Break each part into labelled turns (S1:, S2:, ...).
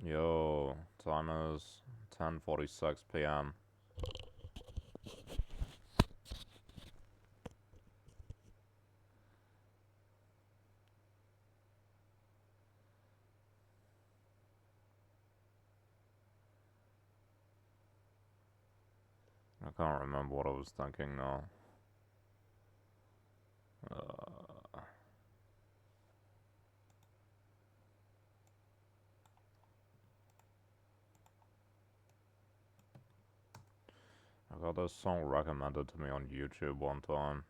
S1: Yo, time is 10:46 p.m. I can't remember what I was thinking now. I got this song recommended to me on YouTube one time.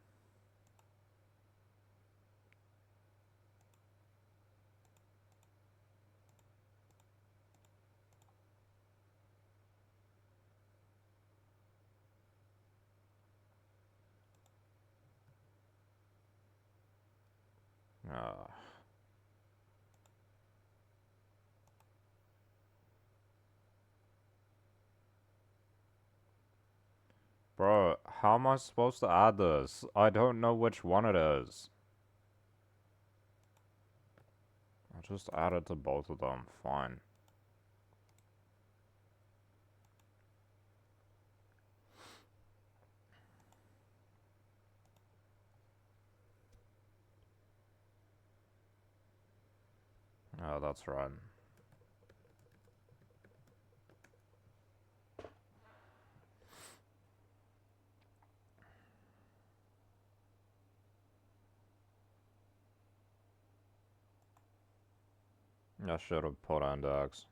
S1: Uh, Bro, how am I supposed to add this? I don't know which one it is. I just added to both of them. Fine. Oh, that's right. I should have put index.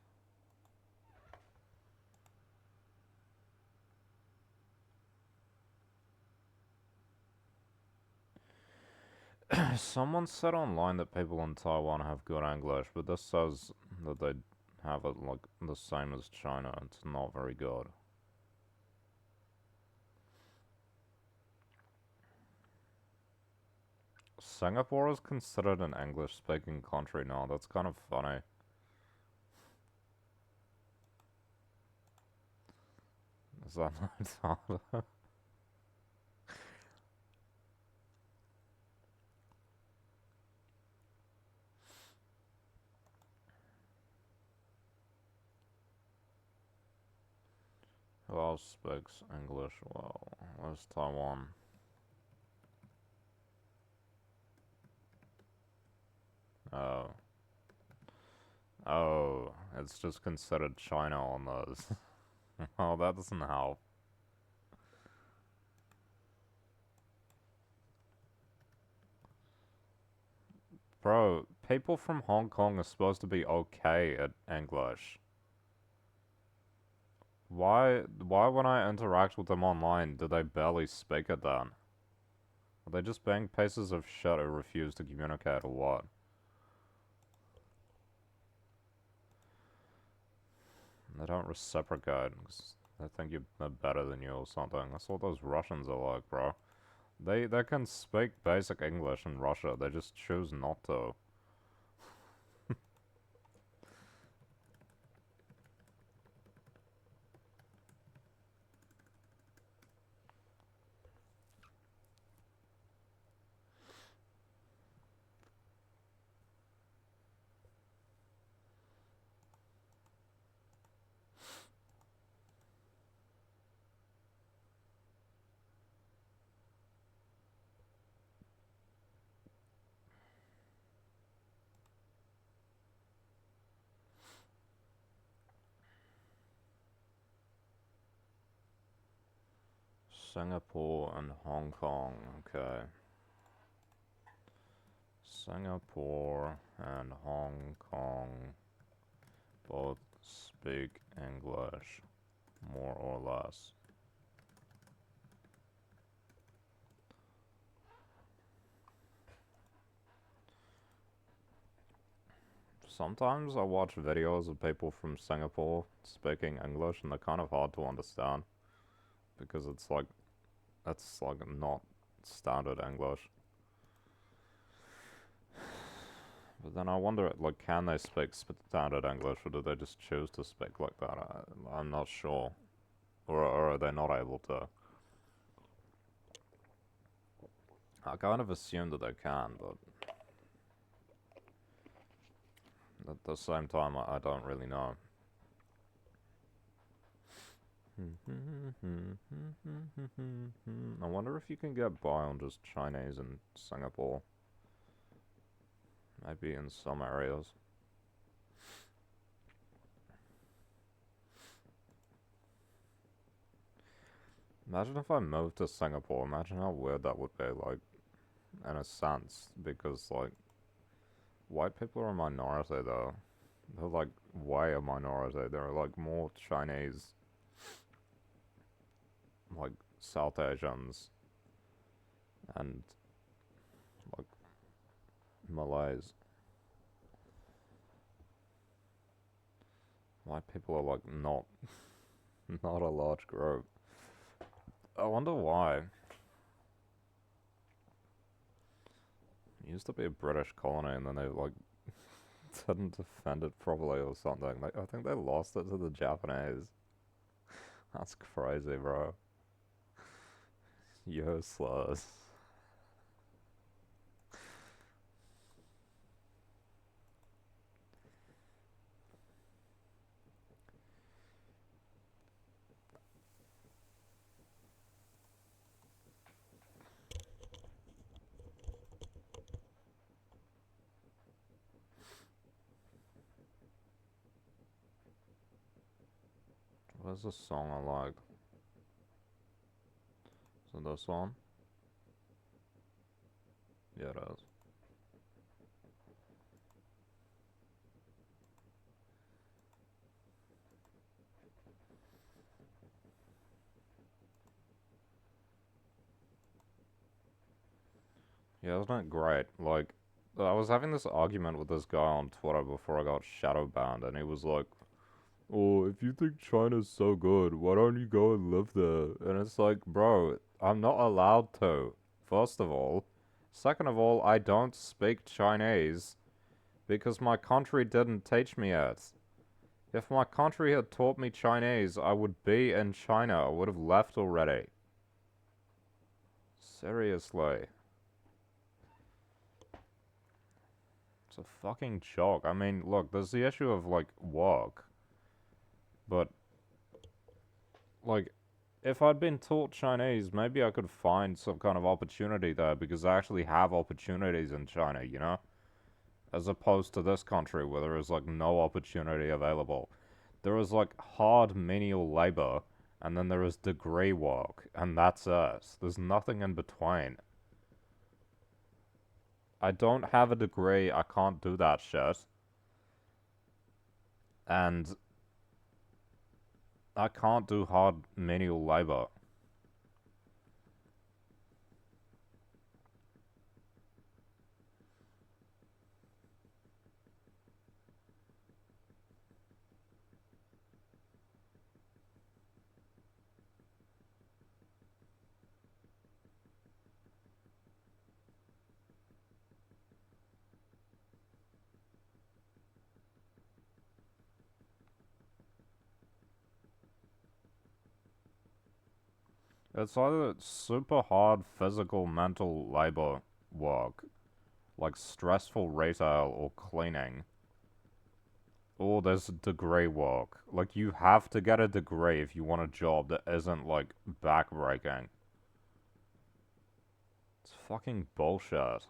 S1: Someone said online that people in Taiwan have good English, but this says that they have it like the same as China. It's not very good. Singapore is considered an English-speaking country now. That's kind of funny. Is that not harder? Who else speaks English well? Where's Taiwan? Oh. Oh, it's just considered China on those. Oh, that doesn't help. Bro, people from Hong Kong are supposed to be okay at English. Why when I interact with them online do they barely speak it then? Are they just being pieces of shit who refuse to communicate or what? They don't reciprocate because they think they're better than you or something. That's what those Russians are like, bro. They can speak basic English in Russia, they just choose not to. Singapore and Hong Kong, okay. Singapore and Hong Kong both speak English, more or less. Sometimes I watch videos of people from Singapore speaking English and they're kind of hard to understand because that's like not standard English. But then I wonder, like, can they speak standard English or do they just choose to speak like that? I'm not sure. Or are they not able to? I kind of assume that they can, but at the same time, I don't really know. I wonder if you can get by on just Chinese in Singapore. Maybe in some areas. Imagine if I moved to Singapore. Imagine how weird that would be, like, in a sense. Because, like, white people are a minority, though. They're, like, way a minority. They're, like, more Chinese, like, South Asians, and, like, Malays. White people are, like, not, not a large group. I wonder why. It used to be a British colony, and then they, like, didn't defend it properly or something. Like, I think they lost it to the Japanese. That's crazy, bro. Useless. Where's the song I like? Is it this one? Yeah, it is. Yeah, isn't it great? Like, I was having this argument with this guy on Twitter before I got shadow banned, and he was like, "Oh, if you think China's so good, why don't you go and live there?" And it's like, bro, I'm not allowed to, first of all. Second of all, I don't speak Chinese because my country didn't teach me it. If my country had taught me Chinese, I would be in China. I would have left already. Seriously. It's a fucking joke. I mean, look, there's the issue of, like, work. But, like, if I'd been taught Chinese, maybe I could find some kind of opportunity there because I actually have opportunities in China, you know? As opposed to this country where there is, like, no opportunity available. There is, like, hard menial labor, and then there is degree work, and that's it. There's nothing in between. I don't have a degree, I can't do that shit. And I can't do hard manual labor. It's either super hard physical mental labor work, like stressful retail or cleaning, or there's degree work. Like, you have to get a degree if you want a job that isn't, like, backbreaking. It's fucking bullshit.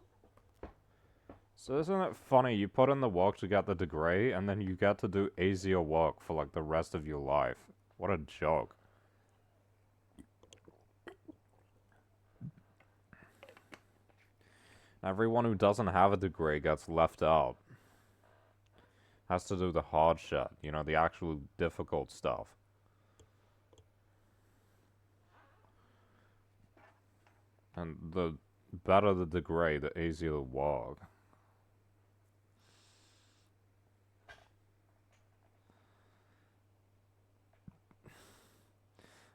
S1: So isn't it funny, you put in the work to get the degree, and then you get to do easier work for, like, the rest of your life? What a joke. Everyone who doesn't have a degree gets left out. Has to do the hard shit, you know, the actual difficult stuff. And the better the degree, the easier the work.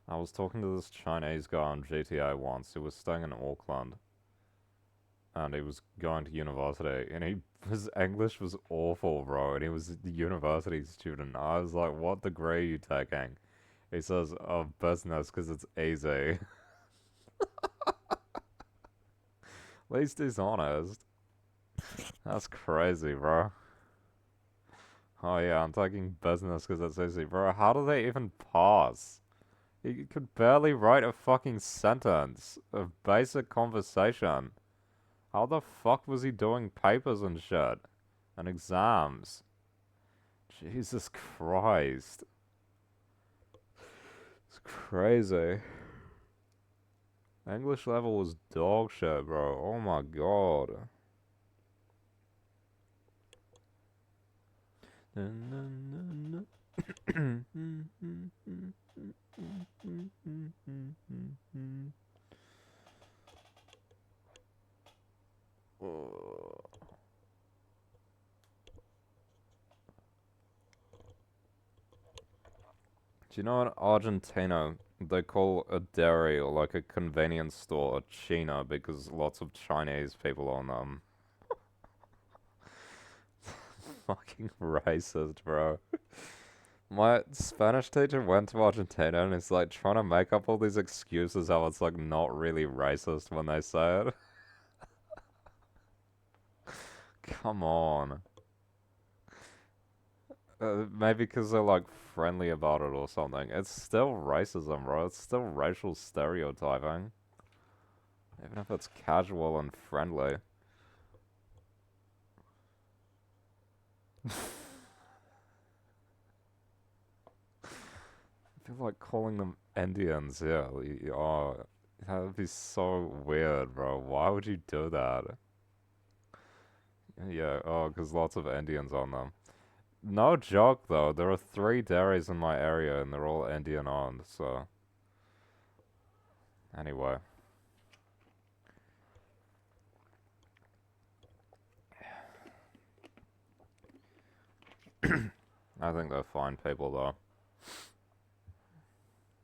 S1: I was talking to this Chinese guy on GTA once who was staying in Auckland. And he was going to university, and his English was awful, bro. And he was a university student. I was like, "What degree are you taking?" He says, "Oh, business, because it's easy." At least he's honest. That's crazy, bro. Oh yeah, I'm taking business because it's easy, bro. How do they even pass? He could barely write a fucking sentence of basic conversation. How the fuck was he doing papers and shit? And exams? Jesus Christ. It's crazy. English level was dog shit, bro. Oh my god. Do you know in Argentina they call a dairy or like a convenience store a China because lots of Chinese people own them? Fucking racist, bro. My Spanish teacher went to Argentina and is like trying to make up all these excuses how it's like not really racist when they say it. Come on. Maybe because they're like friendly about it or something. It's still racism, bro. It's still racial stereotyping. Even if it's casual and friendly. I feel like calling them Indians, yeah. Oh, that would be so weird, bro. Why would you do that? Yeah, oh, because lots of Indians on them. No joke, though. There are 3 dairies in my area, and they're all Indian owned, so. Anyway. I think they're fine people, though.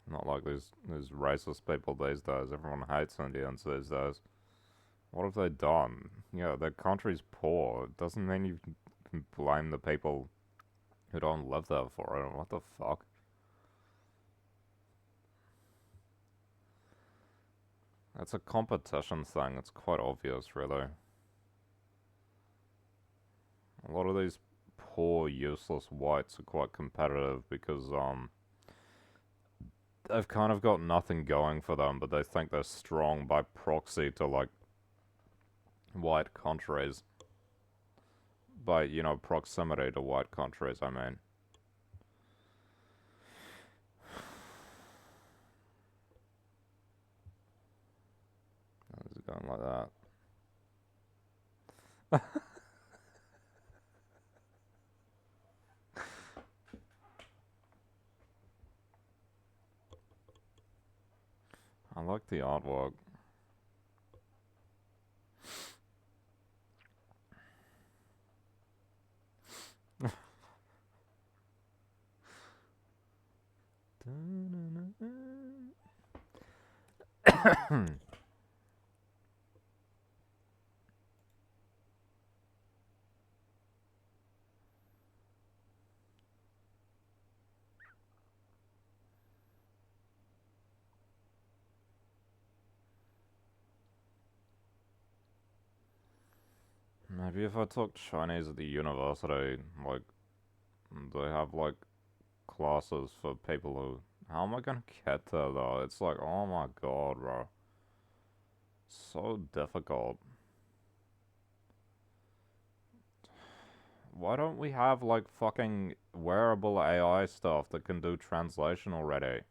S1: Not like these racist people these days. Everyone hates Indians these days. What have they done? Yeah, their country's poor. It doesn't mean you can blame the people who don't live there for it. What the fuck? It's a competition thing. It's quite obvious, really. A lot of these poor, useless whites are quite competitive because, they've kind of got nothing going for them, but they think they're strong by proxy to, like, white countries. By, you know, proximity to white countries, I mean. How's it going like that? I like the artwork. Maybe if I took Chinese at the university, like, they have, like, classes for people who... How am I gonna get there, though? It's like, oh my god, bro. So difficult. Why don't we have, like, fucking wearable AI stuff that can do translation already?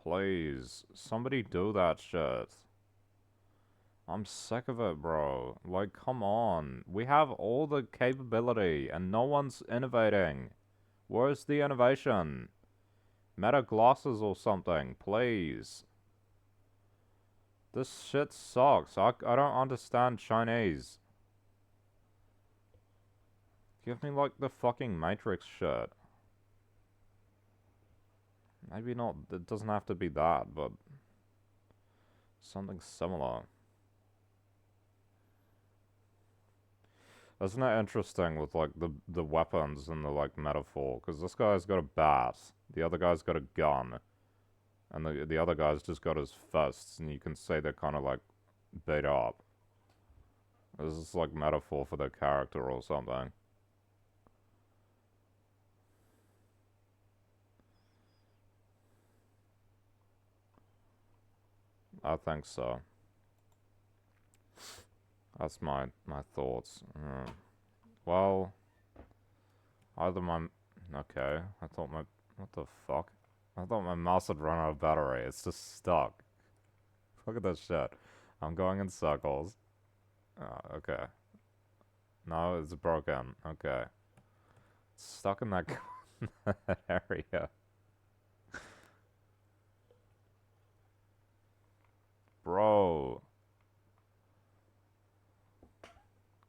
S1: Please, somebody do that shit. I'm sick of it, bro. Like, come on. We have all the capability, and no one's innovating. Where's the innovation? Meta glasses or something, please. This shit sucks. I don't understand Chinese. Give me, like, the fucking Matrix shit. Maybe not, it doesn't have to be that, but something similar. Isn't it interesting with, like, the weapons and the, like, metaphor? Because this guy's got a bat, the other guy's got a gun, and the other guy's just got his fists, and you can see they're kind of, like, beat up. This is, like, metaphor for their character or something. I think so. That's my thoughts. Well, either my... Okay, I thought my... What the fuck? I thought my mouse had run out of battery. It's just stuck. Look at this shit. I'm going in circles. Okay. No, it's broken. Okay. It's stuck in that area. Bro.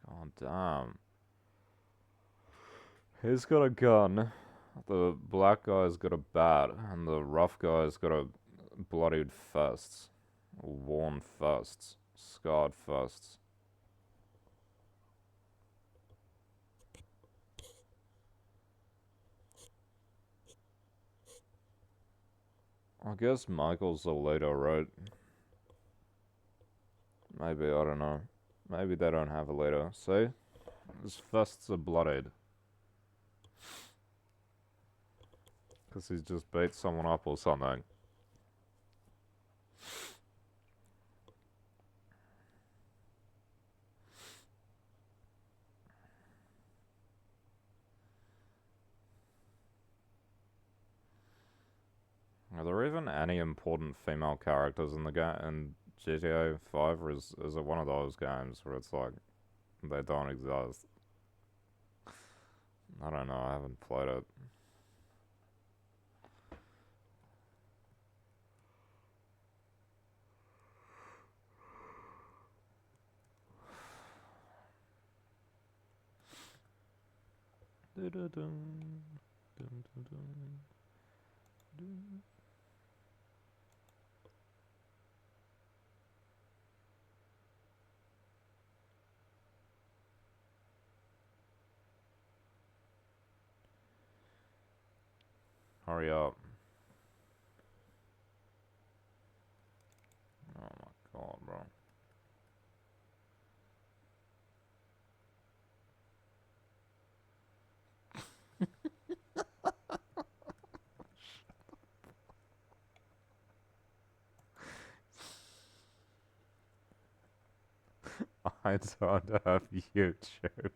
S1: God damn. He's got a gun. The black guy's got a bat. And the rough guy's got a bloodied fists. Worn fists. Scarred fists. I guess Michael's the leader, right? Maybe, I don't know. Maybe they don't have a leader. See? His fists are bloodied. Because he's just beat someone up or something. Are there even any important female characters in the game in GTA 5, or is it one of those games where it's like they don't exist? I don't know, I haven't played it. Hurry up. Oh my god, bro. I don't have YouTube.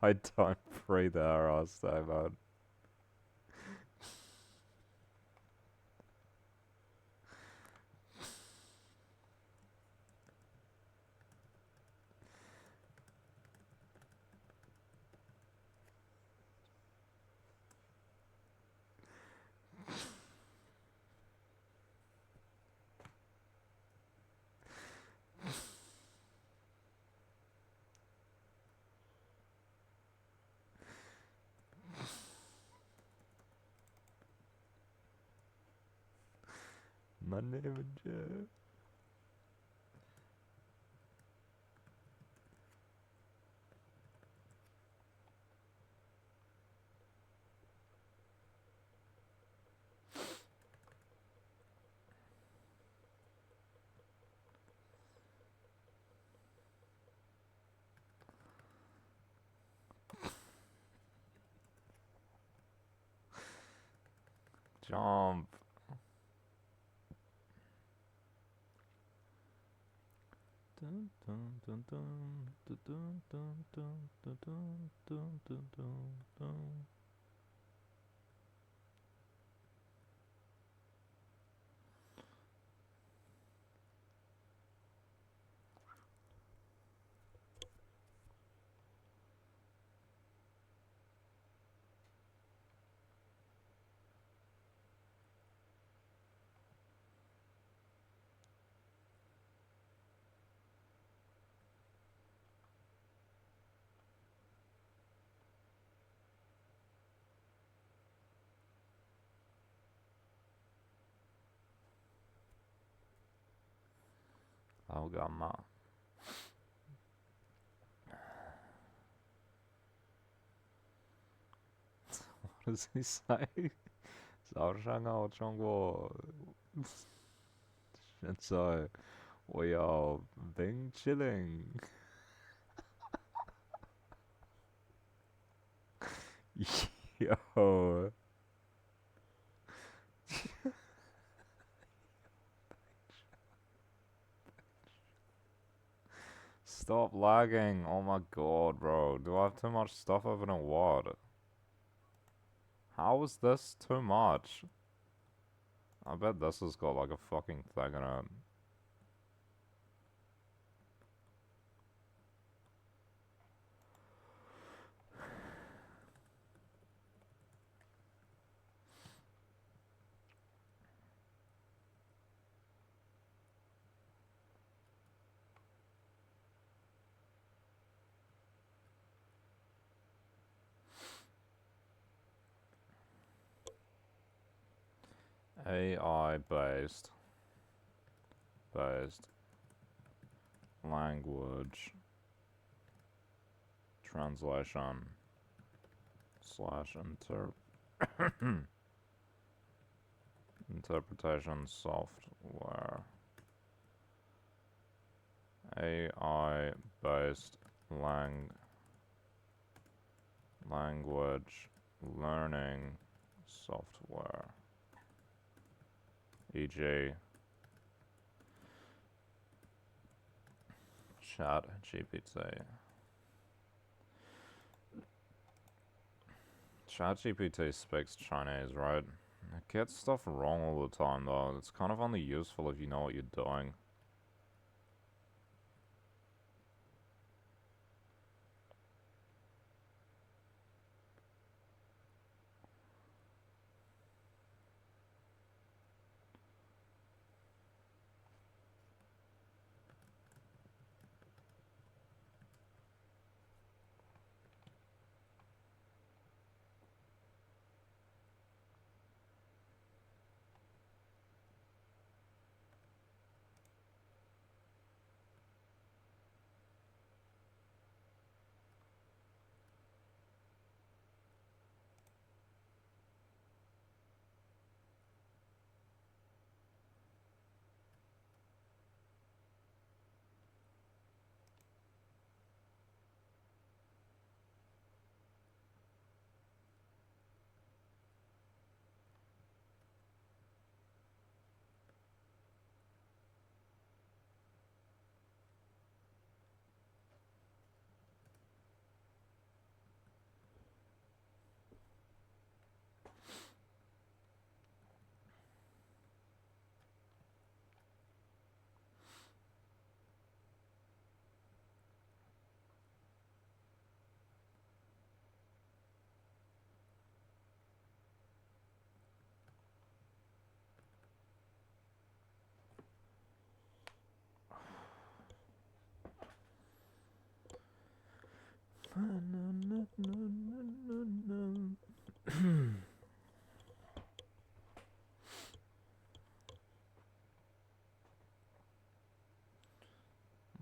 S1: I don't free there, I'll say, man. My name is Joe. Jump. Dun, dun, dun, dun, dun, dun, dun, dun, dun, dun, dun, dun, dun. Oh god, ma. What does he say? 早上好，中国。现在我要冰淇淋。Yo. Stop lagging. Oh my god, bro. Do I have too much stuff open or what? How is this too much? I bet this has got like a fucking thing in it. AI based language translation slash interpretation software. AI based language learning software, e.g. ChatGPT. ChatGPT speaks Chinese, right? It gets stuff wrong all the time though. It's kind of only useful if you know what you're doing.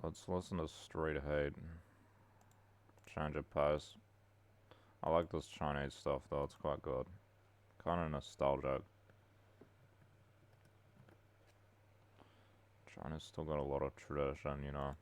S1: Let's listen to Street Hate. Change of pace. I like this Chinese stuff though, it's quite good. Kinda nostalgic. China's still got a lot of tradition, you know.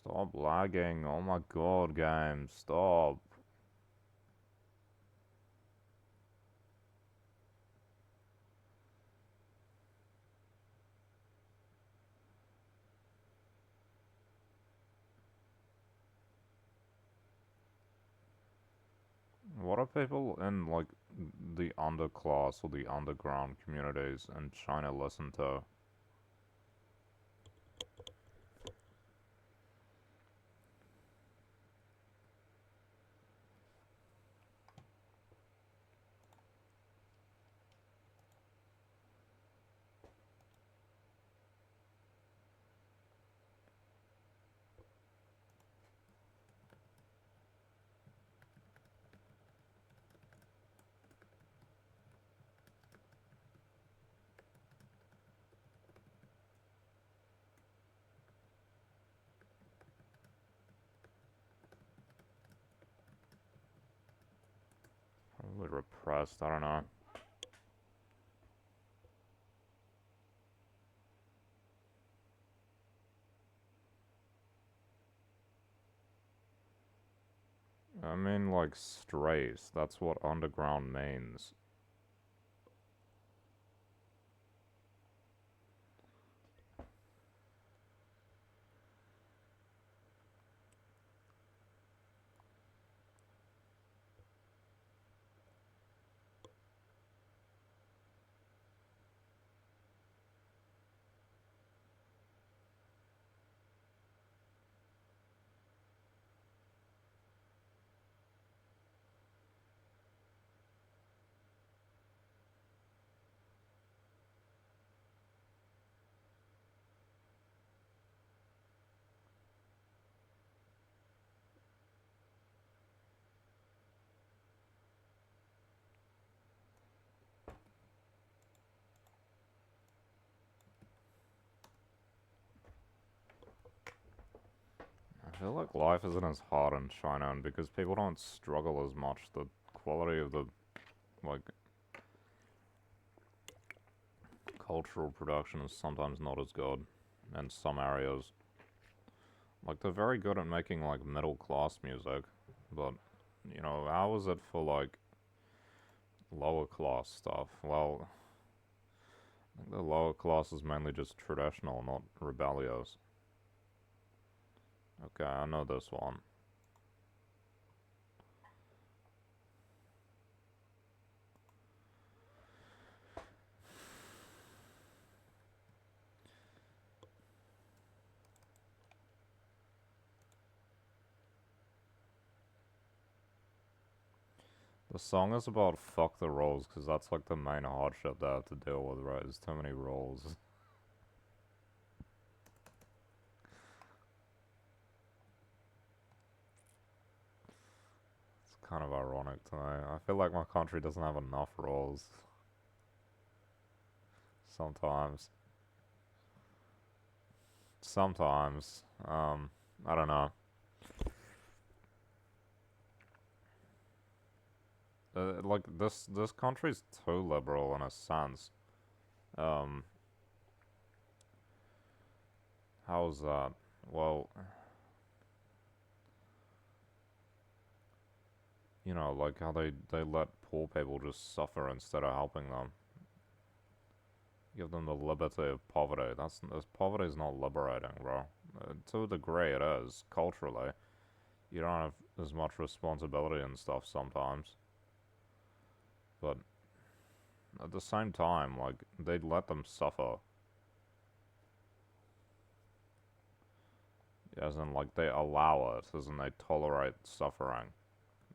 S1: Stop lagging. Oh my god, game. Stop. What are people in, like, the underclass or the underground communities in China listen to? depressed. I don't know. I mean, like, strays. That's what underground means. I feel like life isn't as hard in China, and because people don't struggle as much, the quality of the, like, cultural production is sometimes not as good in some areas. Like, they're very good at making, like, middle class music, but, you know, how is it for, like, lower class stuff? Well, I think the lower class is mainly just traditional, not rebellious. Okay, I know this one. The song is about fuck the rolls, because that's like the main hardship they have to deal with, right? There's too many rolls. It's kind of ironic to me. I feel like my country doesn't have enough rolls. Sometimes. Sometimes. I don't know. Like, this country's too liberal in a sense. Um, how's that? Well, you know, like how they let poor people just suffer instead of helping them. Give them the liberty of poverty. This poverty is not liberating, bro. To a degree, it is culturally. You don't have as much responsibility and stuff sometimes, but at the same time, like they'd let them suffer, as in like they allow it, as in they tolerate suffering.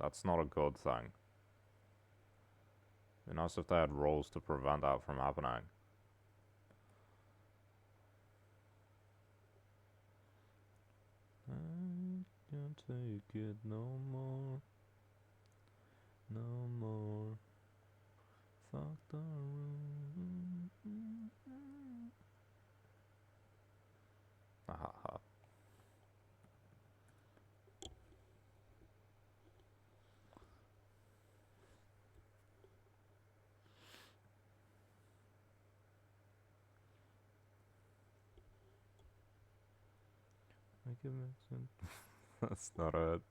S1: That's not a good thing. It'd be nice if they had rules to prevent that from happening. I can't take it no more. No more. Fuck the room. Haha. Make it make sense. That's not it.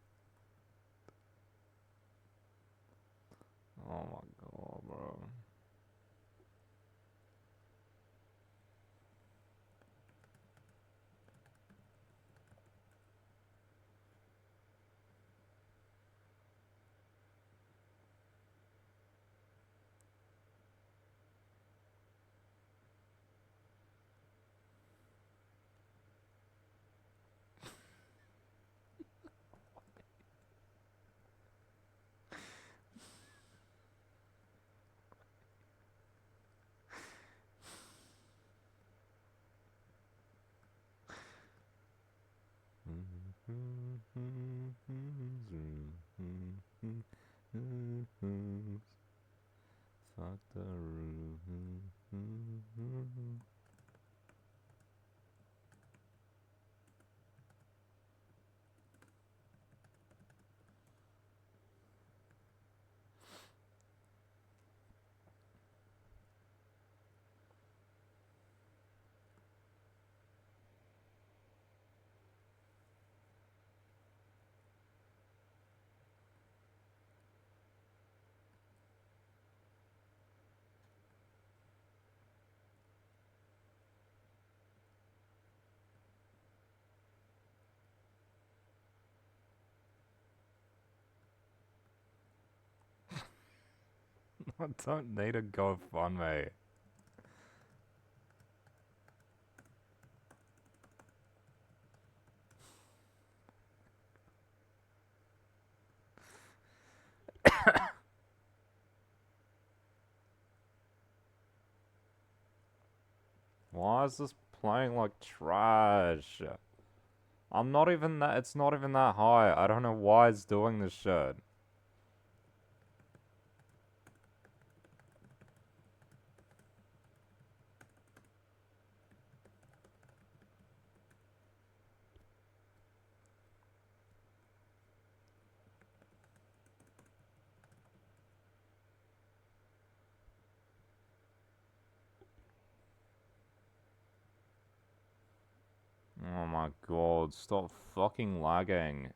S1: Oh my god, bro. Fuck the room. I don't need a GoFundMe. Why is this playing like trash? I'm not even that, it's not even that high. I don't know why it's doing this shit. Oh my god, stop fucking lagging.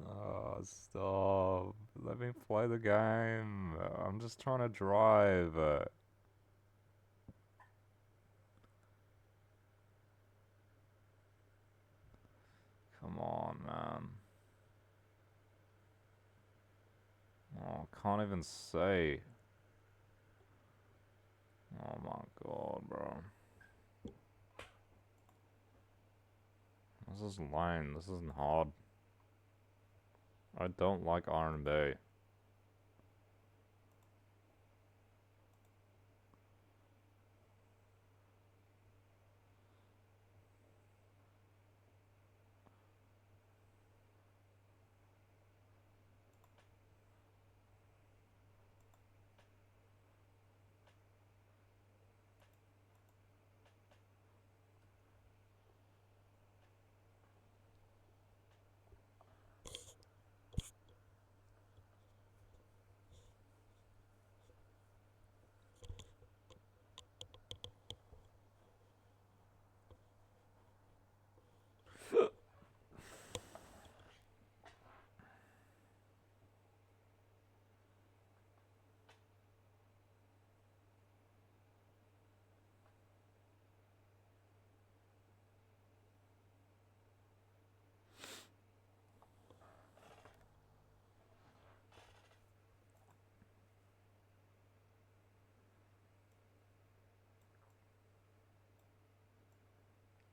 S1: Oh, stop. Let me play the game. I'm just trying to drive. Come on, man. Oh, can't even say. Oh my god, bro. This is lame. This isn't hard. I don't like R&B.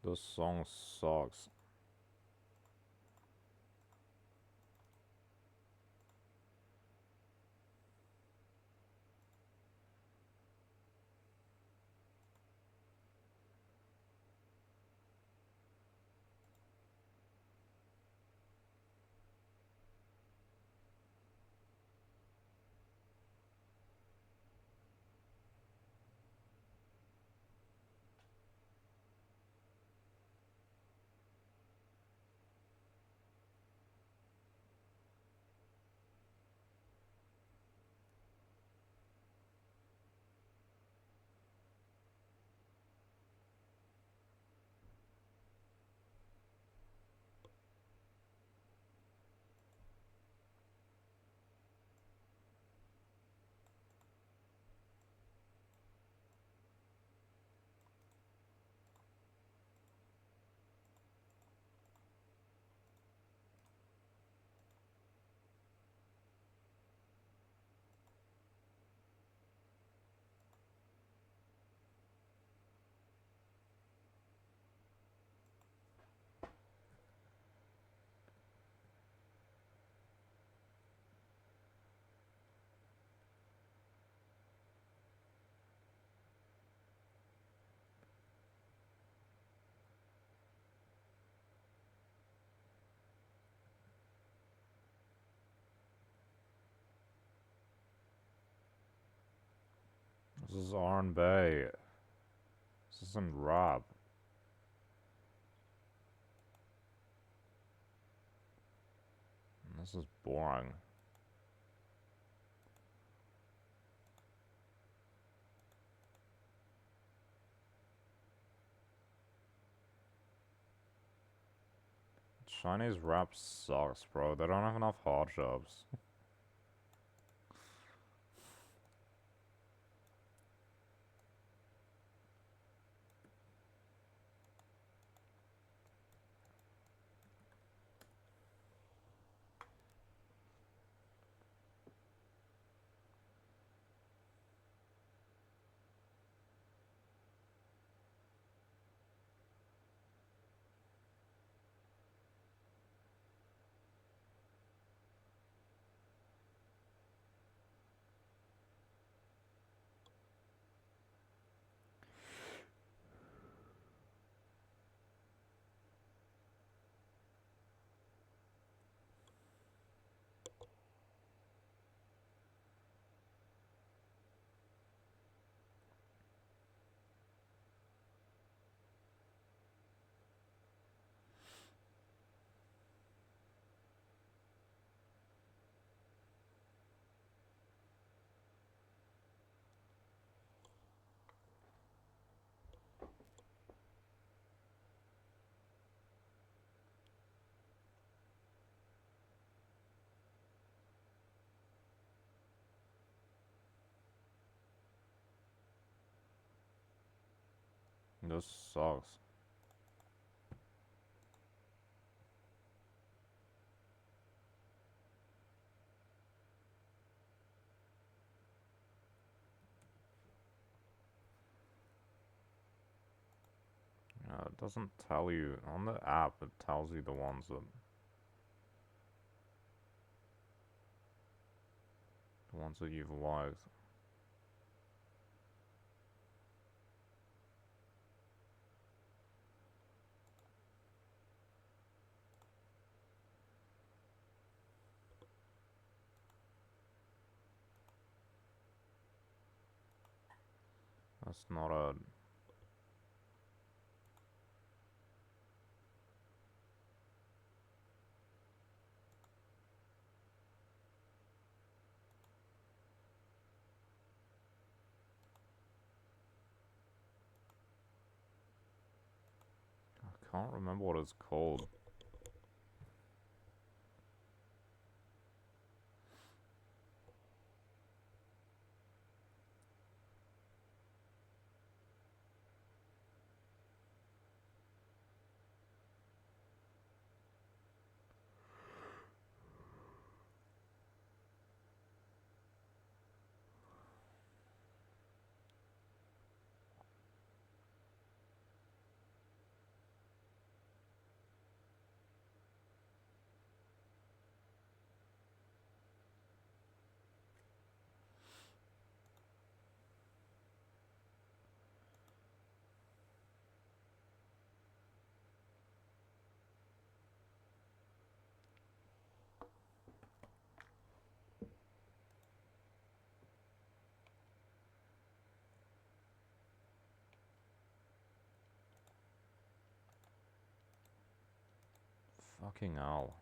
S1: This song sucks. This is R&B. This isn't rap. This is boring. Chinese rap sucks, bro. They don't have enough hard jobs. This sucks. It doesn't tell you on the app. It tells you the ones that you've liked. That's not a. I can't remember what it's called. Fucking hell.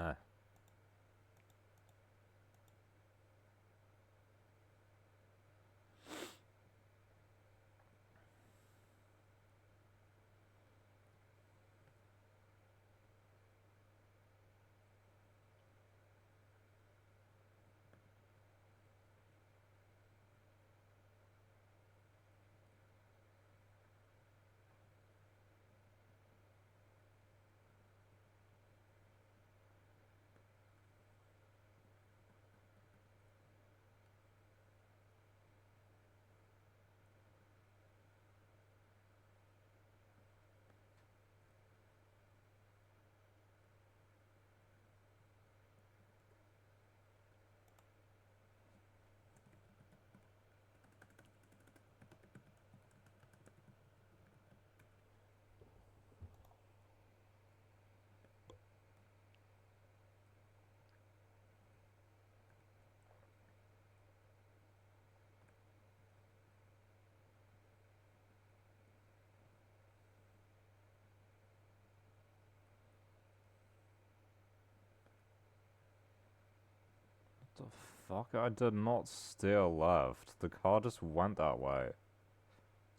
S1: meh. The fuck? I did not steer left. The car just went that way.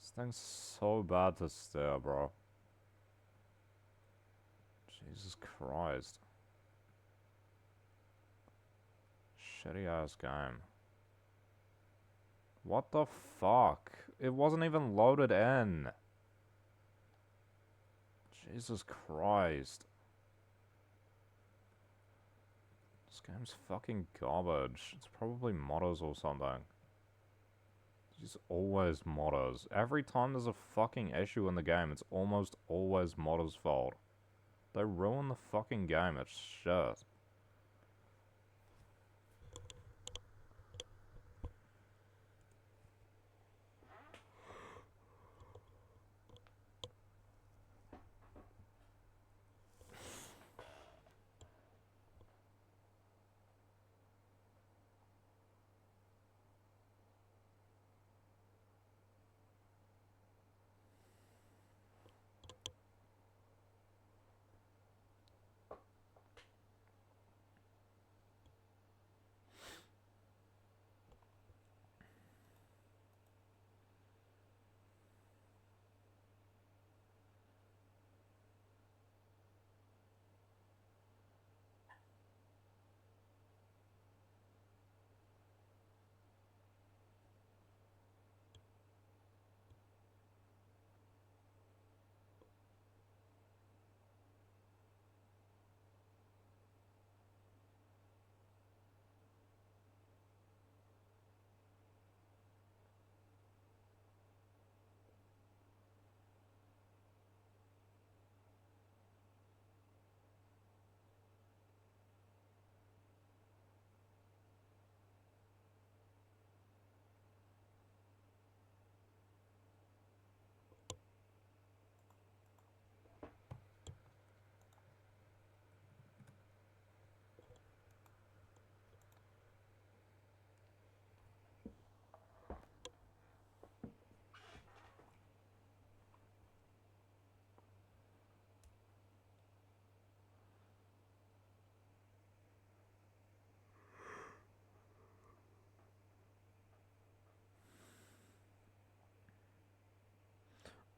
S1: This thing's so bad to steer, bro. Jesus Christ. Shitty ass game. What the fuck? It wasn't even loaded in. Jesus Christ. This game's fucking garbage. It's probably modders or something. It's always modders. Every time there's a fucking issue in the game, it's almost always modders' fault. They ruin the fucking game, it's shit.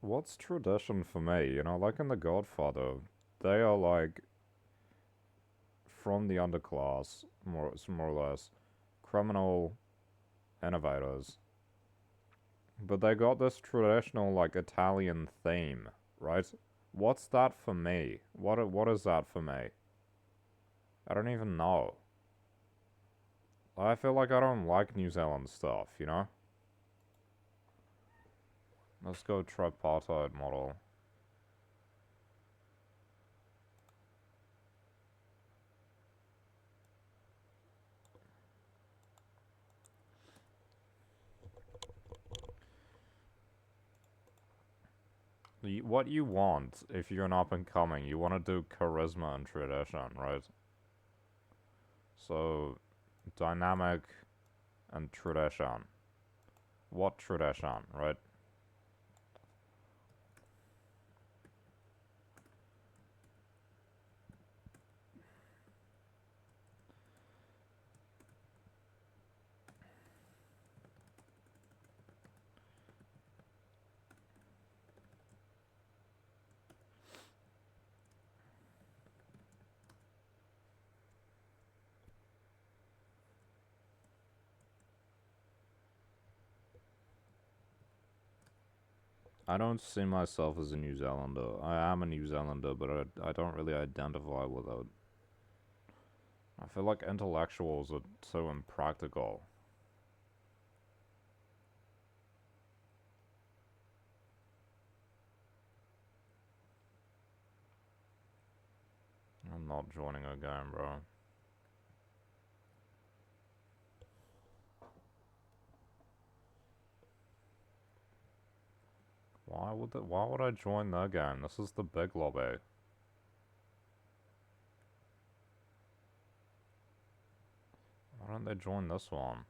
S1: What's tradition for me? You know, like in The Godfather, they are like from the underclass, more or less, criminal innovators. But they got this traditional, like, Italian theme, right? What's that for me? What is that for me? I don't even know. I feel like I don't like New Zealand stuff, you know? Let's go tripartite model. What you want, if you're an up-and-coming, you want to do charisma and tradition, right? So, dynamic and tradition. What tradition, right? I don't see myself as a New Zealander. I am a New Zealander, but I don't really identify with it. I feel like intellectuals are so impractical. I'm not joining a game, bro. Why would I join their game? This is the big lobby. Why don't they join this one?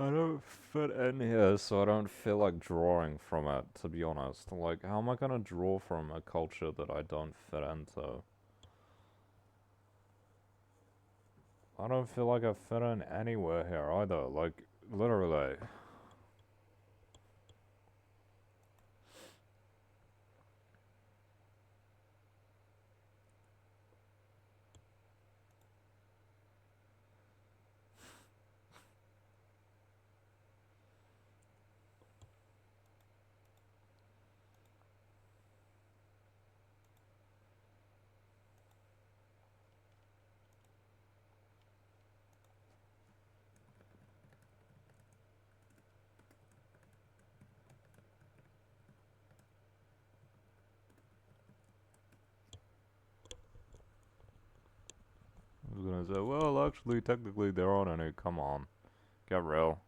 S1: I don't fit in here, so I don't feel like drawing from it, to be honest. Like, how am I gonna draw from a culture that I don't fit into? I don't feel like I fit in anywhere here either, like, literally. I was gonna say, well, actually, technically, there aren't any. Come on. Get real.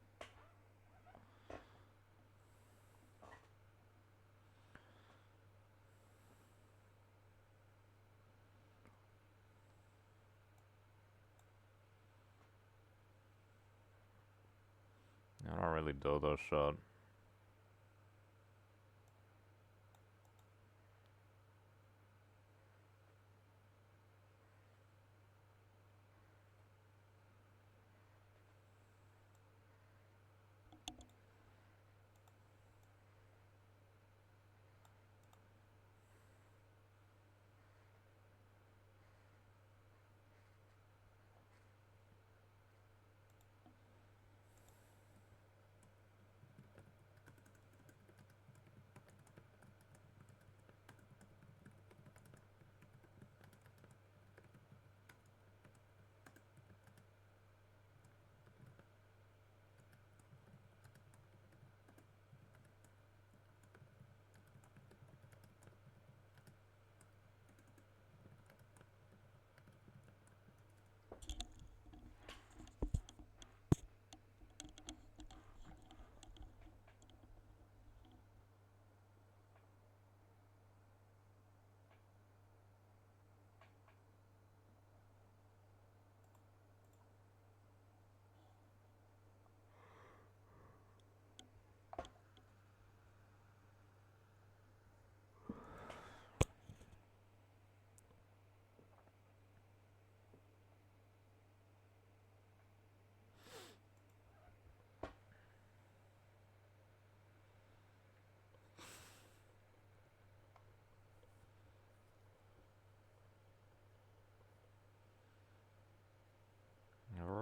S1: I don't really do this shit.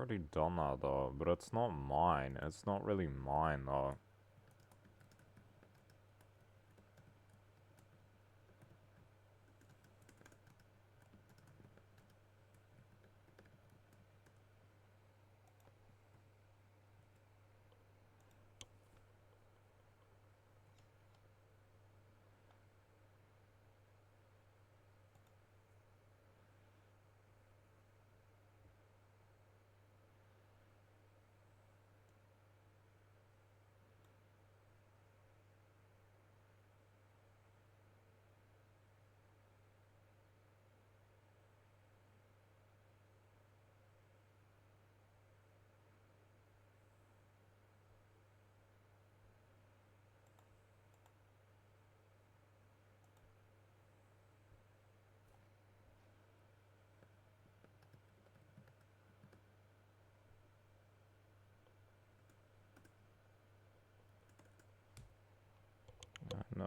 S1: already done that though, but it's not mine. It's not really mine though.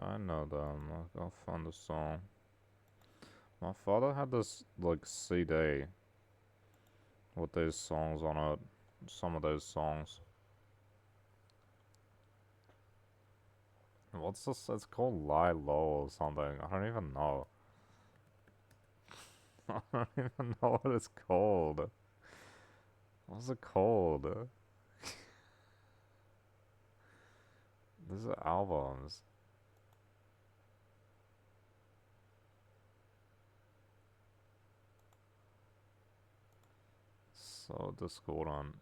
S1: I know them. I'll find the song. My father had this, like, CD with these songs on it. Some of those songs. What's this? It's called Lie Low or something. I don't even know. I don't even know what it's called. What's it called? These are albums. So discordant.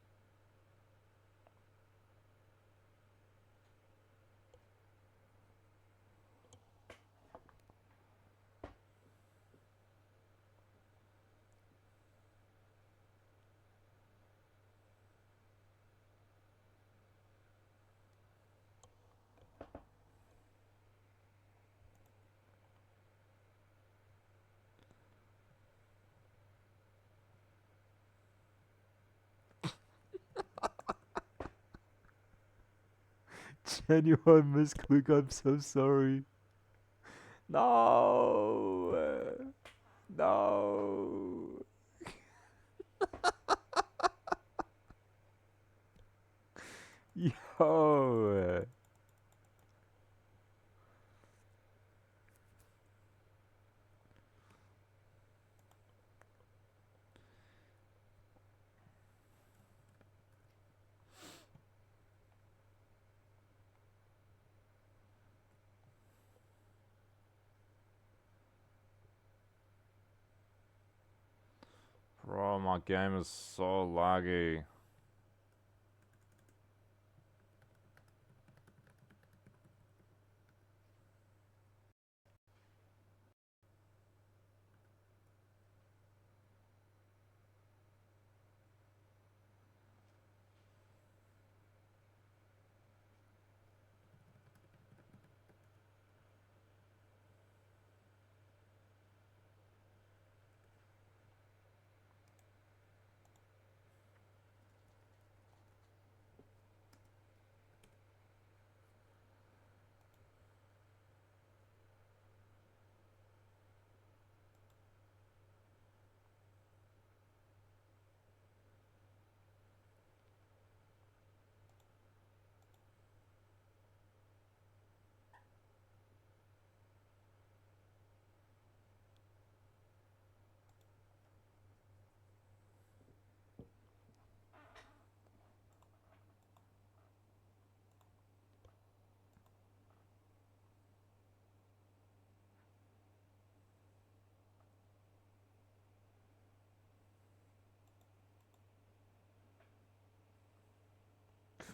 S1: Genuine misclick, I'm so sorry. No! No! Yo! Bro, my game is so laggy.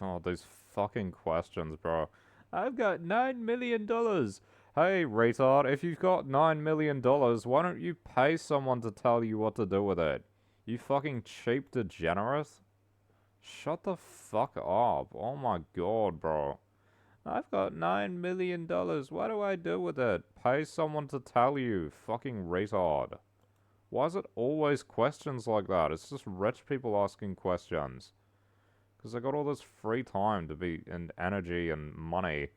S1: Oh, these fucking questions, bro. I've got $9 million. Hey, retard, if you've got $9 million, why don't you pay someone to tell you what to do with it? You fucking cheap degenerate. Shut the fuck up. Oh my god, bro. I've got $9 million. What do I do with it? Pay someone to tell you. Fucking retard. Why is it always questions like that? It's just rich people asking questions. Because I got all this free time to be, and energy and money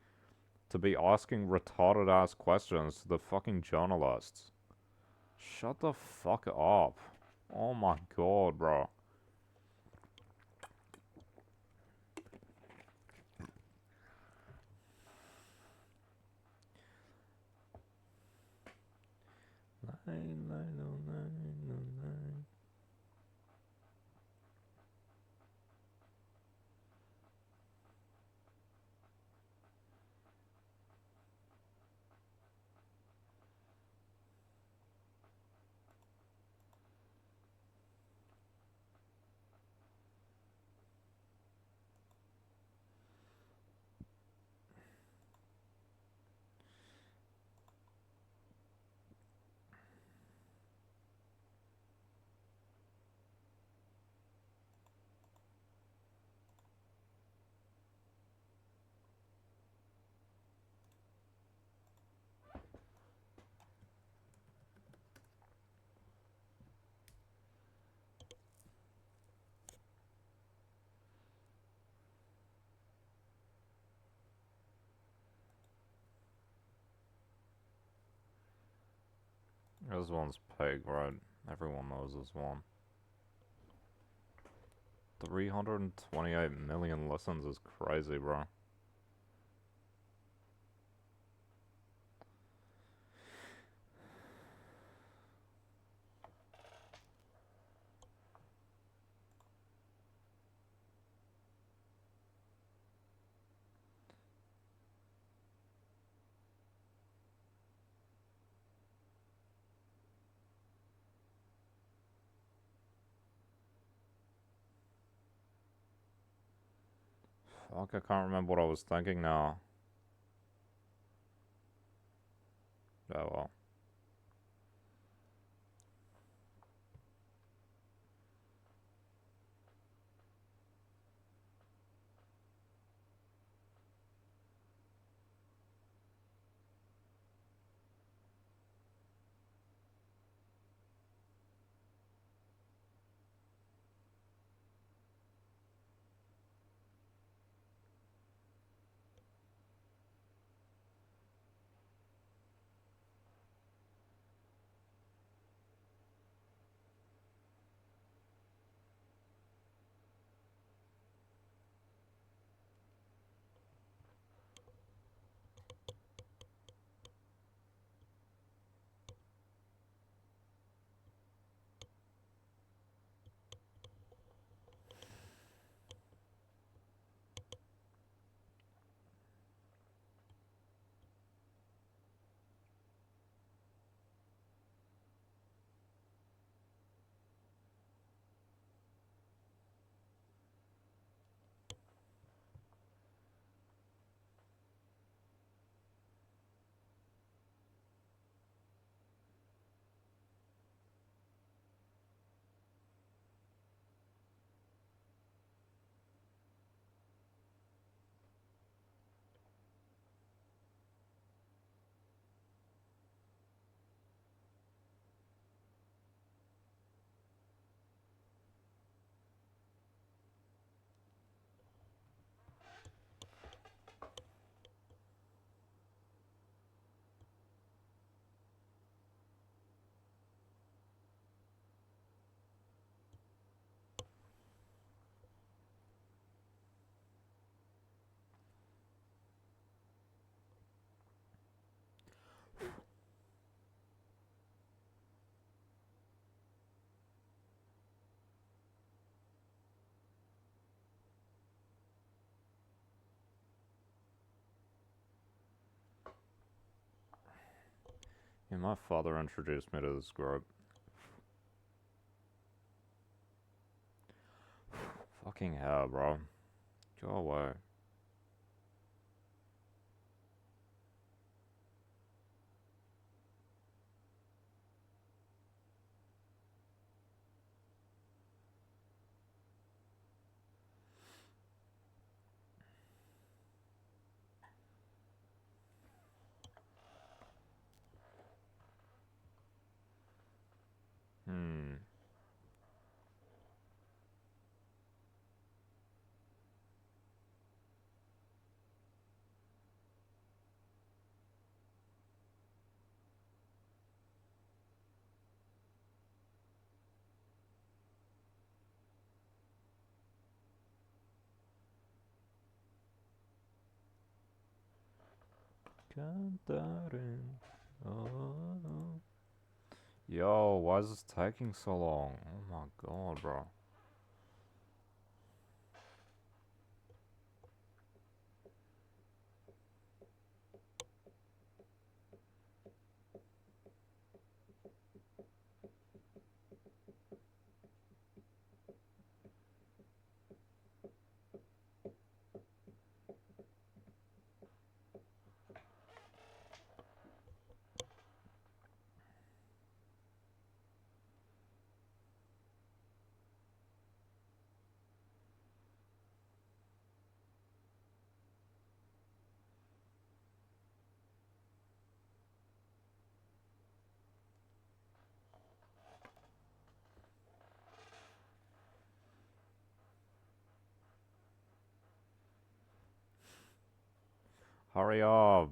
S1: to be asking retarded ass questions to the fucking journalists. Shut the fuck up. Oh my god, bro. This one's Peg, right? Everyone knows this one. 328 million listens is crazy, bro. Fuck, I can't remember what I was thinking now. Oh well. Yeah, my father introduced me to this group. Fucking hell, bro. Go away. Hmm. Cantar en... Oh. Yo, why is this taking so long? Oh my god, bro. Hurry up.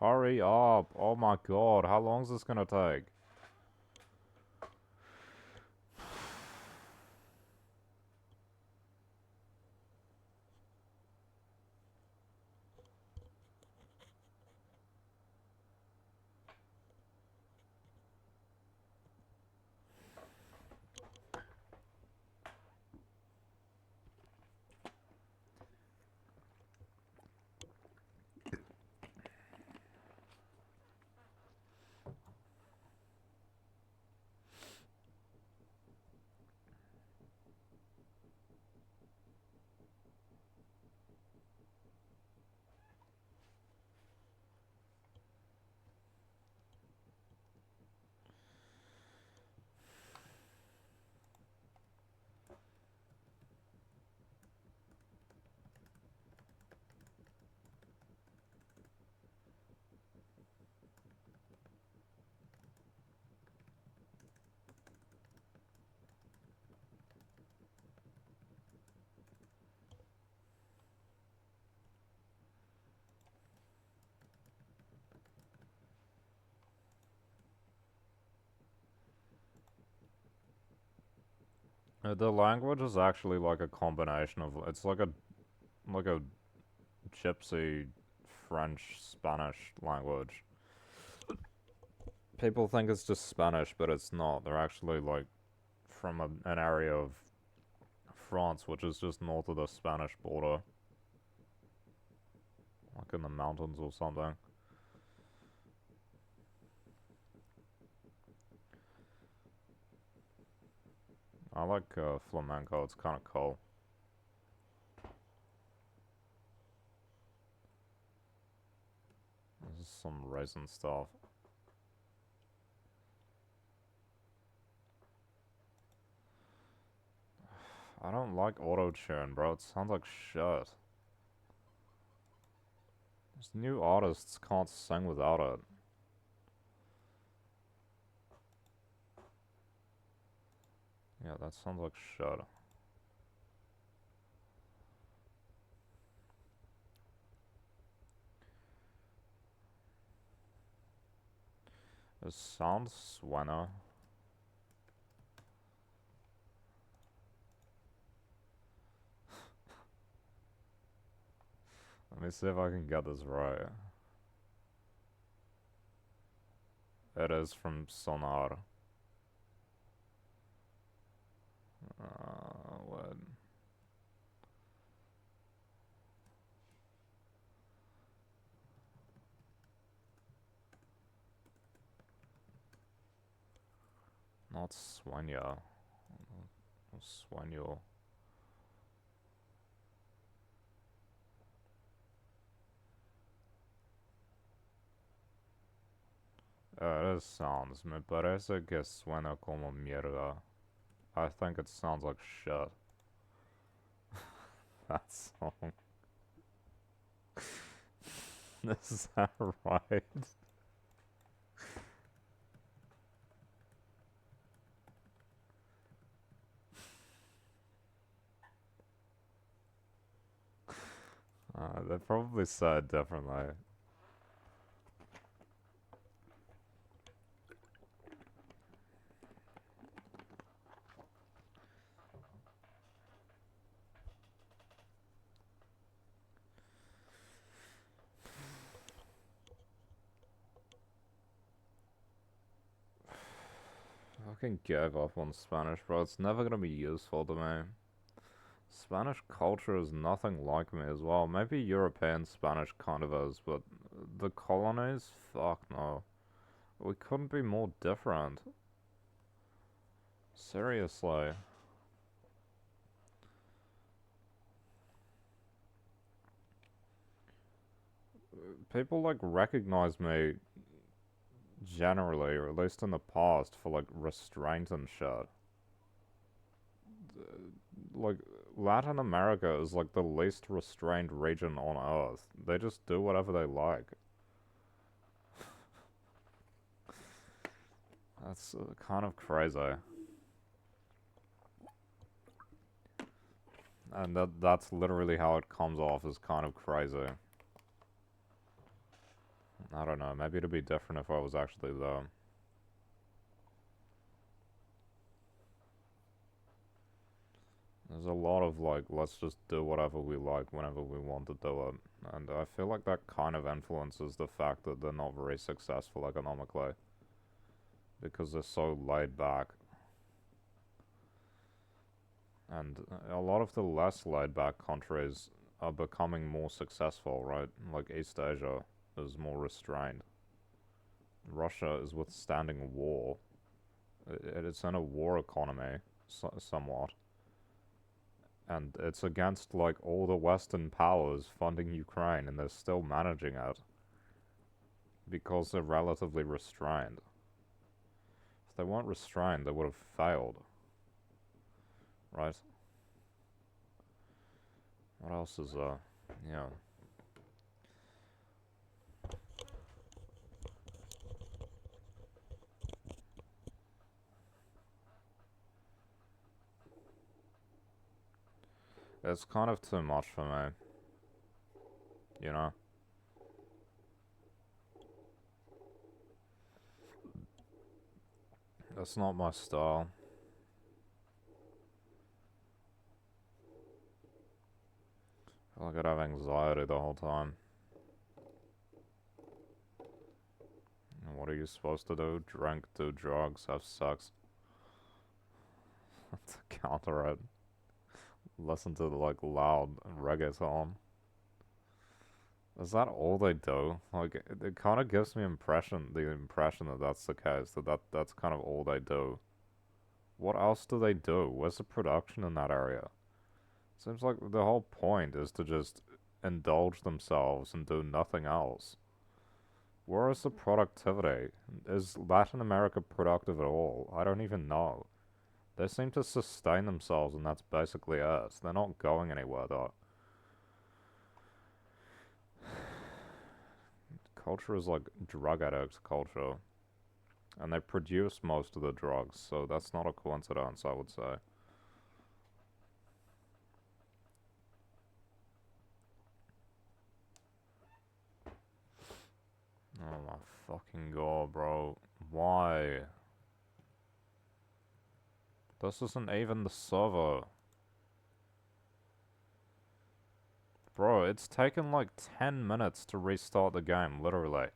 S1: Hurry up. Oh my god, how long is this gonna take? The language is actually like a combination of it's like a gypsy French Spanish language. People think it's just Spanish, but it's not. They're actually like from an area of France, which is just north of the Spanish border, like in the mountains or something. I like flamenco. It's kind of cool. This is some raisin stuff. I don't like auto tune, bro. It sounds like shit. These new artists can't sing without it. Yeah, that sounds like shit. It sounds Swenna. Let me see if I can get this right. It is from Sonar. What? Not Swenya. Swenyo. It sounds. Me parece que suena como mierda. I think it sounds like shit. That song. Is that right? They probably say it differently. I fucking gave up on Spanish, bro. It's never gonna be useful to me. Spanish culture is nothing like me as well. Maybe European Spanish kind of is, but the colonies? Fuck no. We couldn't be more different. Seriously. People like recognize me generally, or at least in the past, for like restraint and shit. Like, Latin America is like the least restrained region on Earth. They just do whatever they like. That's kind of crazy. And that's literally how it comes off as kind of crazy. I don't know, maybe it'd be different if I was actually there. There's a lot of like, let's just do whatever we like whenever we want to do it. And I feel like that kind of influences the fact that they're not very successful economically. Because they're so laid back. And a lot of the less laid back countries are becoming more successful, right? Like East Asia is more restrained. Russia is withstanding war. It's in a war economy, somewhat. And it's against like all the Western powers funding Ukraine, and they're still managing it because they're relatively restrained. If they weren't restrained, they would have failed, right? What else is yeah. It's kind of too much for me, you know? That's not my style. I feel like I'd have anxiety the whole time. And what are you supposed to do? Drink, do drugs, have sex. To counter it. Listen to like loud reggaeton. Is that all they do? Like, it kind of gives me the impression that that's the case. That's kind of all they do. What else do they do? Where's the production in that area? Seems like the whole point is to just indulge themselves and do nothing else. Where is the productivity? Is Latin America productive at all? I don't even know. They seem to sustain themselves, and that's basically it. They're not going anywhere, though. Culture is like drug addict culture. And they produce most of the drugs, so that's not a coincidence, I would say. Oh my fucking god, bro. Why? This isn't even the server. Bro, it's taken like 10 minutes to restart the game, literally.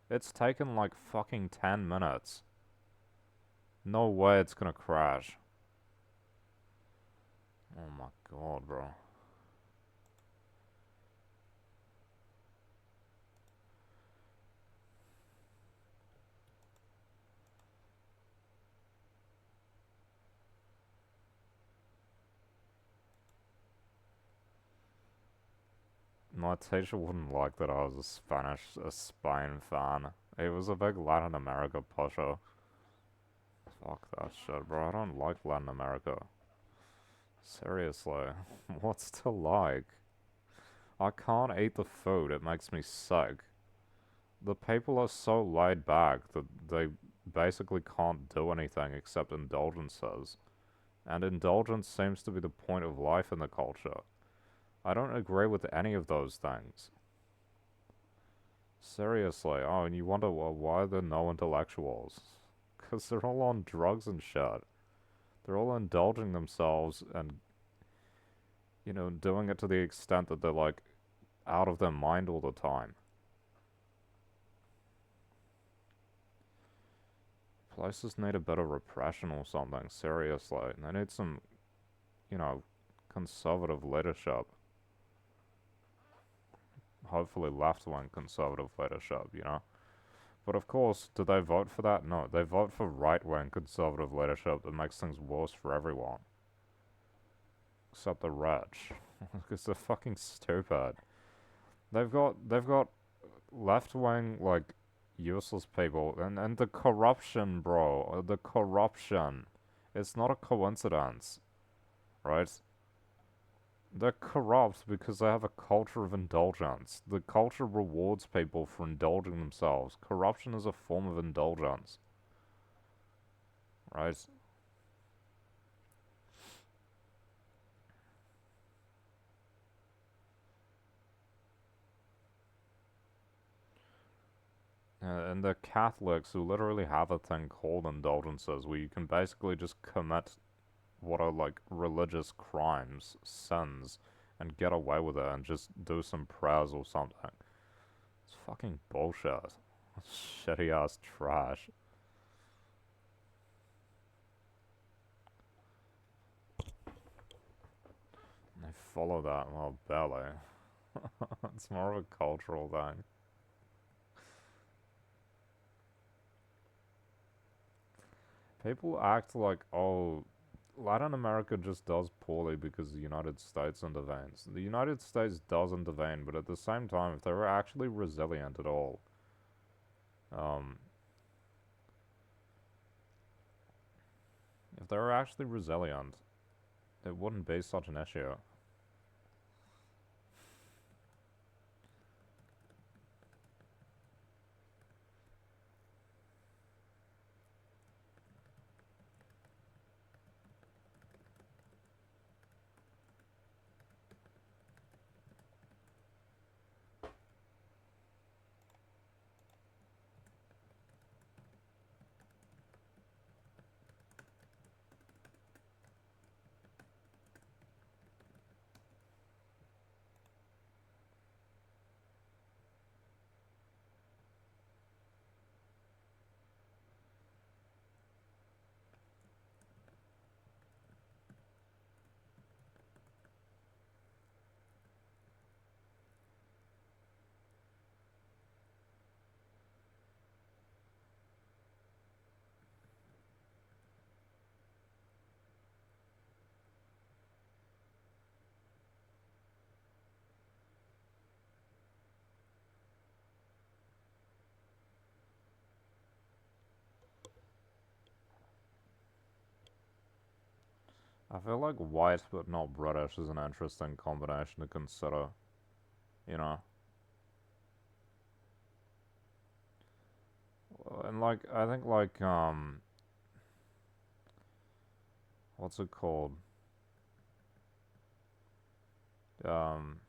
S1: It's taken like fucking 10 minutes. No way it's gonna crash. Oh my god, bro. My teacher wouldn't like that I was a Spain fan. He was a big Latin America pusher. Fuck that shit, bro. I don't like Latin America. Seriously. What's to like? I can't eat the food, it makes me sick. The people are so laid back that they basically can't do anything except indulgences. And indulgence seems to be the point of life in the culture. I don't agree with any of those things. Seriously, oh, and you wonder, well, why are there no intellectuals? Because they're all on drugs and shit. They're all indulging themselves and, you know, doing it to the extent that they're, like, out of their mind all the time. Places need a bit of repression or something, seriously. They need some, you know, conservative leadership. Hopefully left-wing conservative leadership, you know? But of course, do they vote for that? No, they vote for right-wing conservative leadership that makes things worse for everyone. Except the rich. Because they're fucking stupid. They've got left-wing, like, useless people. And the corruption, bro. The corruption. It's not a coincidence. Right? They're corrupt because they have a culture of indulgence. The culture rewards people for indulging themselves. Corruption is a form of indulgence. Right? And the Catholics who literally have a thing called indulgences where you can basically just commit what are like religious crimes, sins, and get away with it and just do some prayers or something. It's fucking bullshit. Shitty ass trash. And they follow that, well, barely. It's more of a cultural thing. People act like, oh, Latin America just does poorly because the United States intervenes. The United States does intervene, but at the same time, if they were actually resilient at all, um, if they were actually resilient, it wouldn't be such an issue. I feel like white but not British is an interesting combination to consider, you know? And like, I think like, what's it called? Um,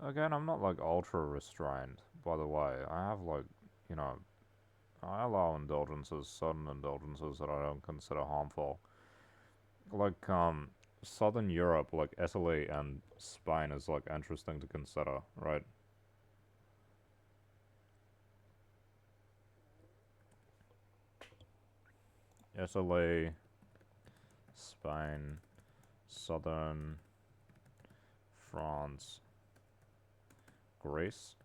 S1: Again, I'm not like ultra restrained, by the way. I have like, you know, I allow indulgences, certain indulgences that I don't consider harmful. Like, Southern Europe, like Italy and Spain is like interesting to consider, right? Italy, Spain, Southern France, Greece.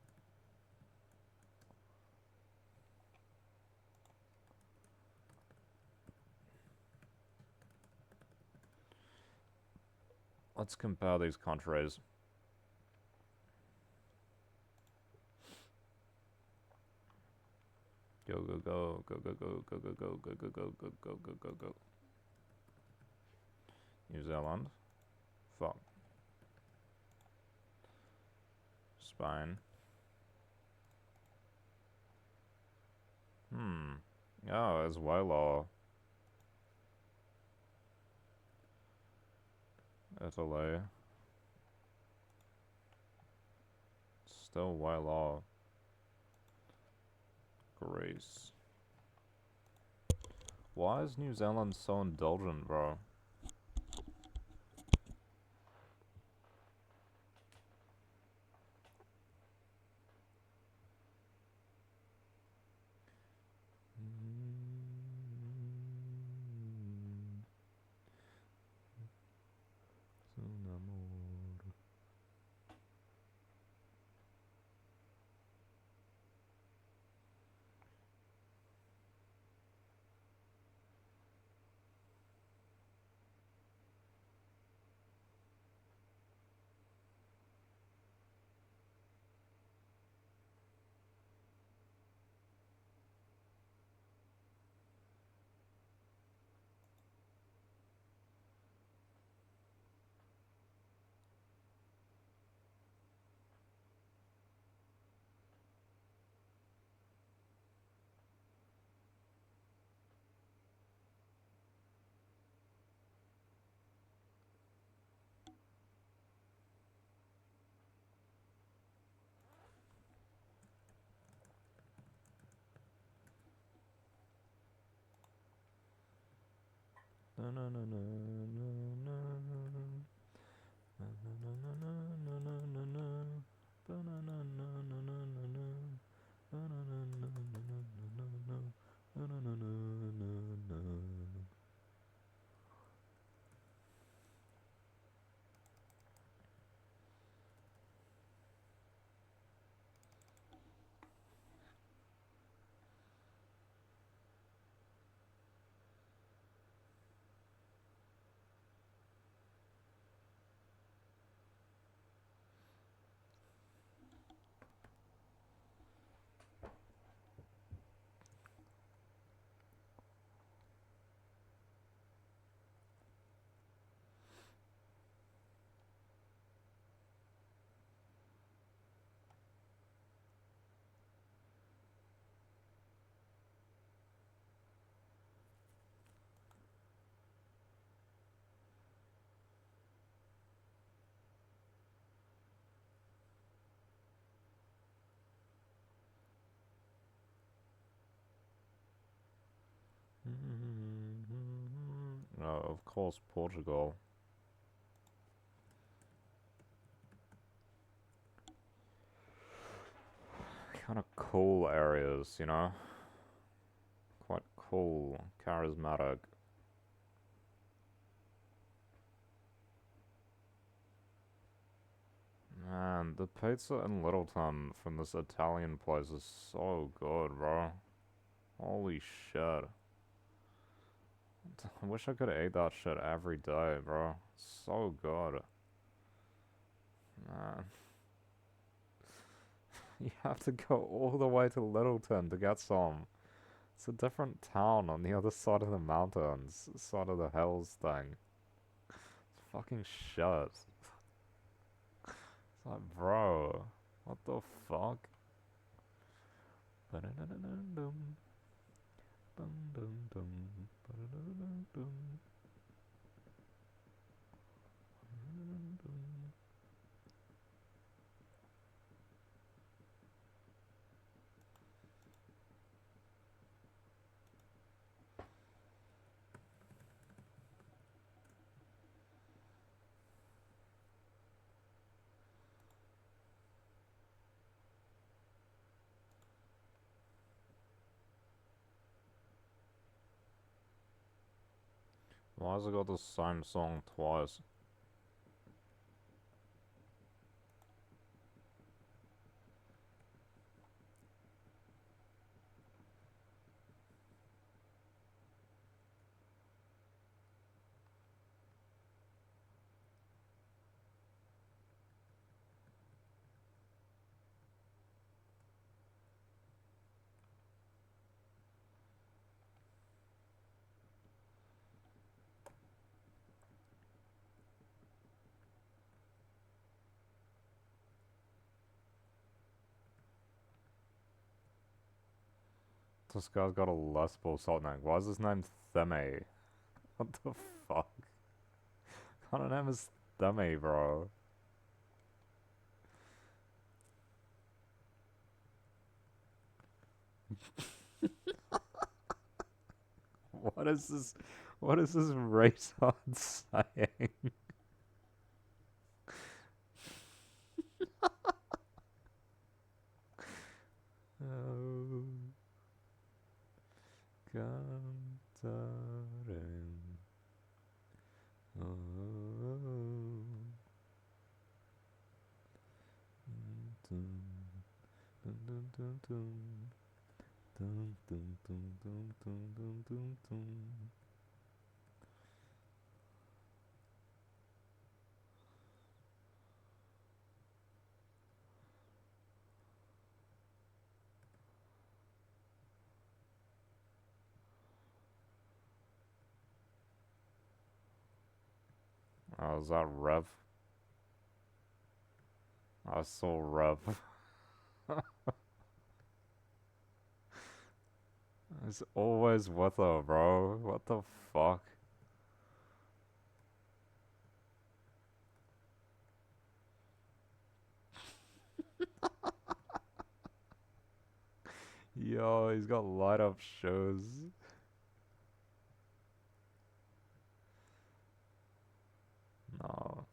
S1: Let's compare these countries. Go go go go go go go go go go go go go go go go go. New Zealand. Fuck. Spain. Hmm. Oh, Italy. Still way low. Greece. Why is New Zealand so indulgent, bro? No, of course, Portugal. Kind of cool areas, you know? Quite cool, charismatic. Man, the pizza in Littleton from this Italian place is so good, bro. Holy shit. I wish I could eat that shit every day, bro. So good. Man. You have to go all the way to Littleton to get some. It's a different town on the other side of the mountains, side of the hills thing. It's fucking shit. It's like, bro, what the fuck? Why has it got the same song twice? This guy's got a Les Paul salt name. Why is his name Theme? What the fuck? What kind of name is dummy, bro. What is this? What is this retard saying? Oh, cantarem. Oh, dun, dun, dun, dun, dun. Dun, dun, dun, dun, dun, dun, dun, dun. Oh, is that Rev? I saw Rev. It's always with her, bro. What the fuck? Yo, he's got light up shows. No.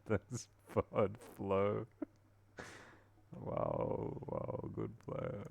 S1: This bird flow. Wow, wow, good player.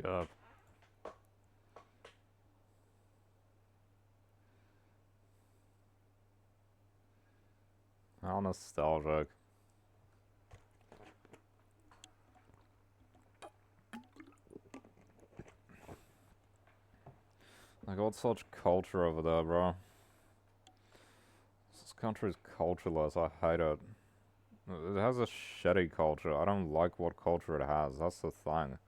S1: Scub. How nostalgic. I got such culture over there, bro. This country's cultureless. I hate it. It has a shitty culture. I don't like what culture it has. That's the thing.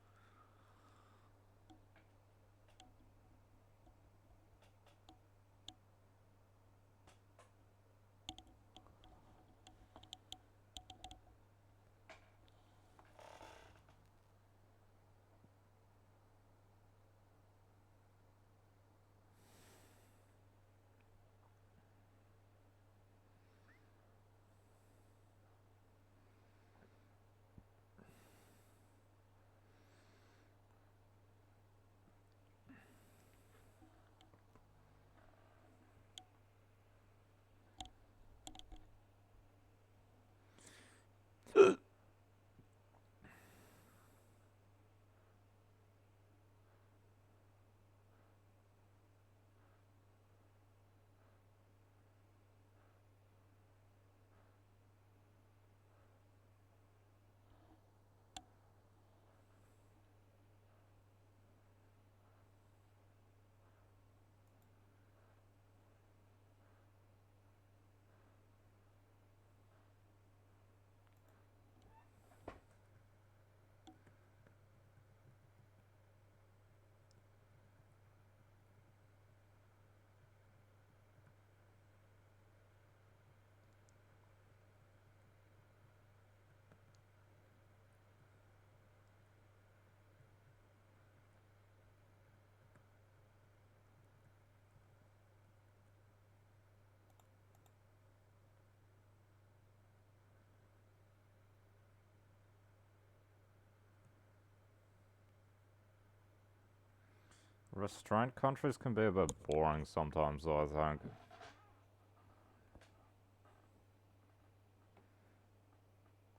S1: Restrained countries can be a bit boring sometimes, though, I think.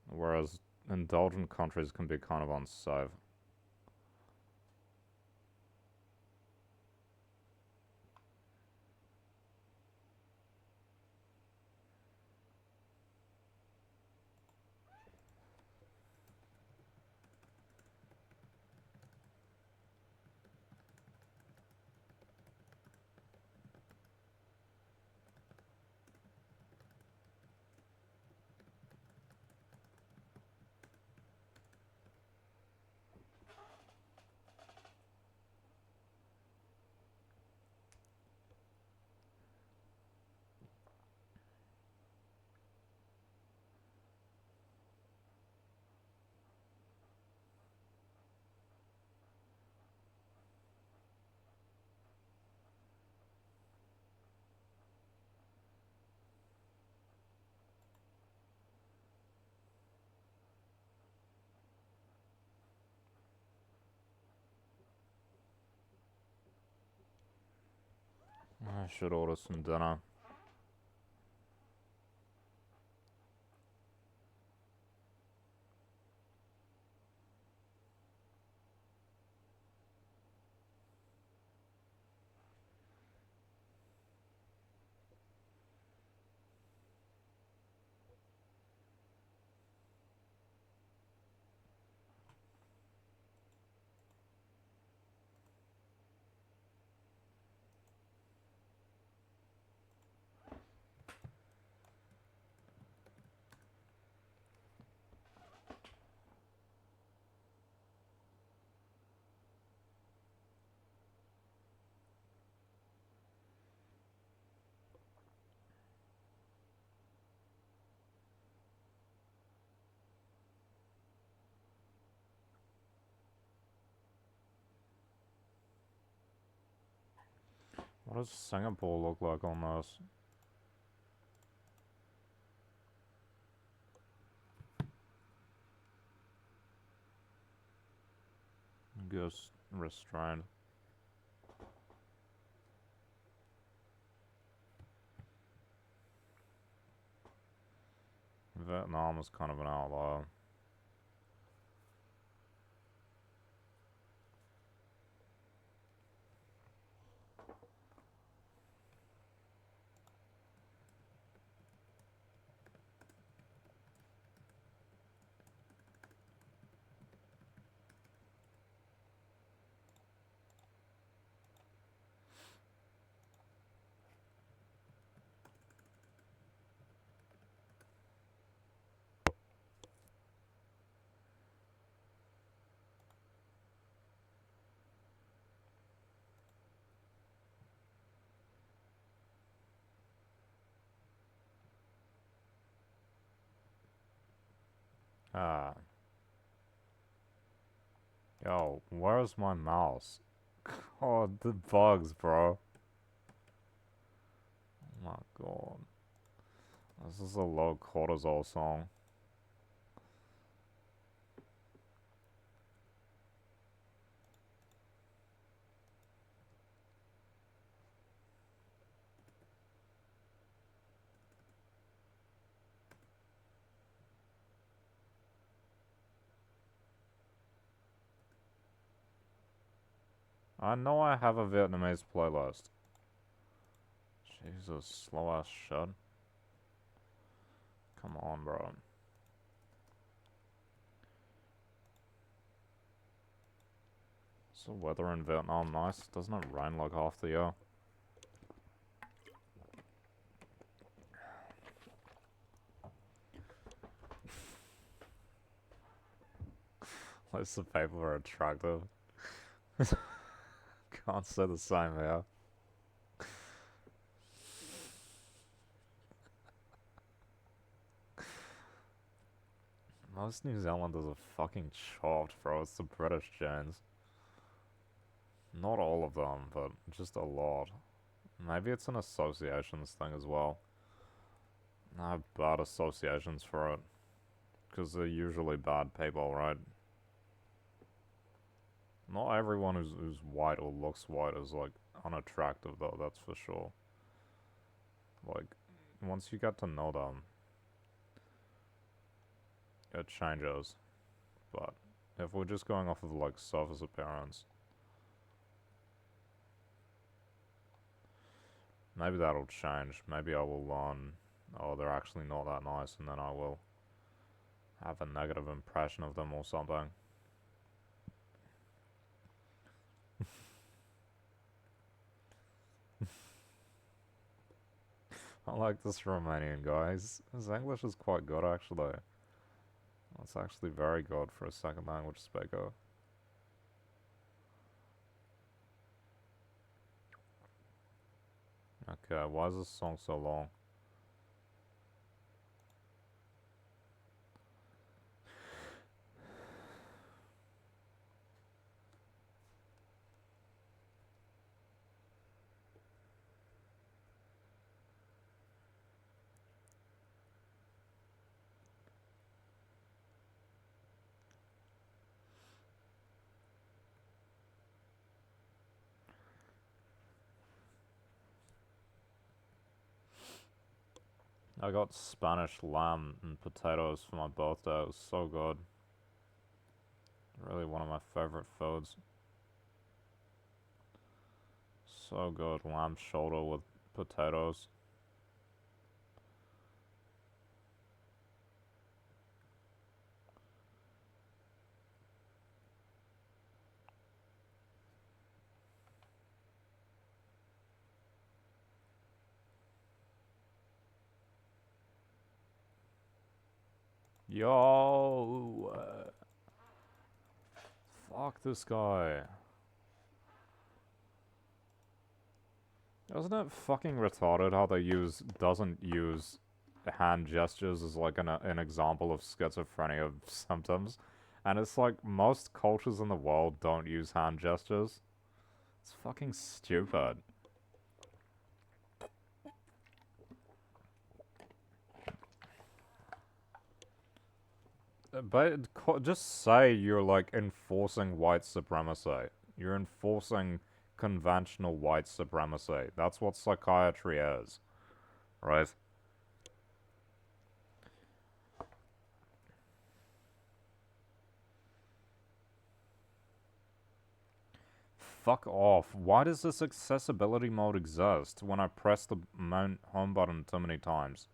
S1: Whereas indulgent countries can be kind of unsafe. I should order some dinner. What does Singapore look like on this? I guess restrained. Vietnam is kind of an outlier. Ah. Yo, where's my mouse? Oh, the bugs, bro. Oh my god. This is a low cortisol song. I know I have a Vietnamese playlist. Jesus, slow ass shit. Come on, bro. Is the weather in Vietnam nice? Doesn't it rain like half the year? At least the people are attractive. Can't say the same here. Most New Zealanders are fucking chopped, bro. It's the British genes. Not all of them, but just a lot. Maybe it's an associations thing as well. I have bad associations for it. Because they're usually bad people, right? Not everyone who's white or looks white is like unattractive though, that's for sure. Like, once you get to know them, it changes. But if we're just going off of like surface appearance, maybe that'll change. Maybe I will learn, oh, they're actually not that nice, and then I will have a negative impression of them or something. I like this Romanian guy. His English is quite good, actually. It's actually very good for a second language speaker. Okay, why is this song so long? I got Spanish lamb and potatoes for my birthday. It was so good. Really one of my favorite foods. So good. Lamb shoulder with potatoes. Yo! Fuck this guy. Isn't it fucking retarded how they doesn't use hand gestures as like an example of schizophrenia symptoms? And it's like most cultures in the world don't use hand gestures. It's fucking stupid. But just say you're like enforcing white supremacy. You're enforcing conventional white supremacy. That's what psychiatry is, right? Fuck off. Why does this accessibility mode exist when I press the home button too many times?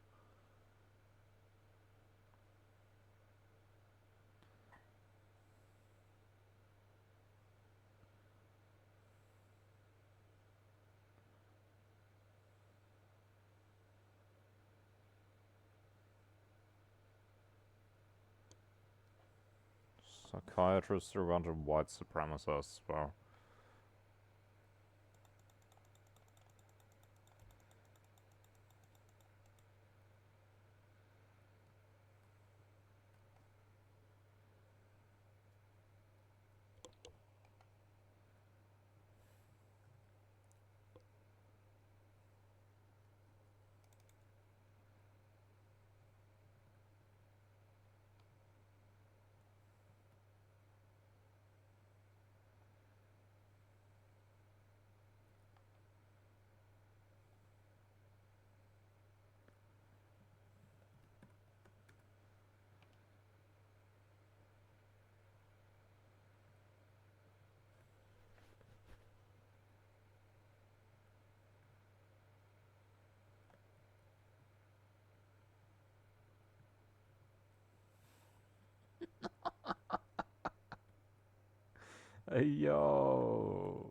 S1: Psychiatrists are a bunch of white supremacists, bro. Hey, yo.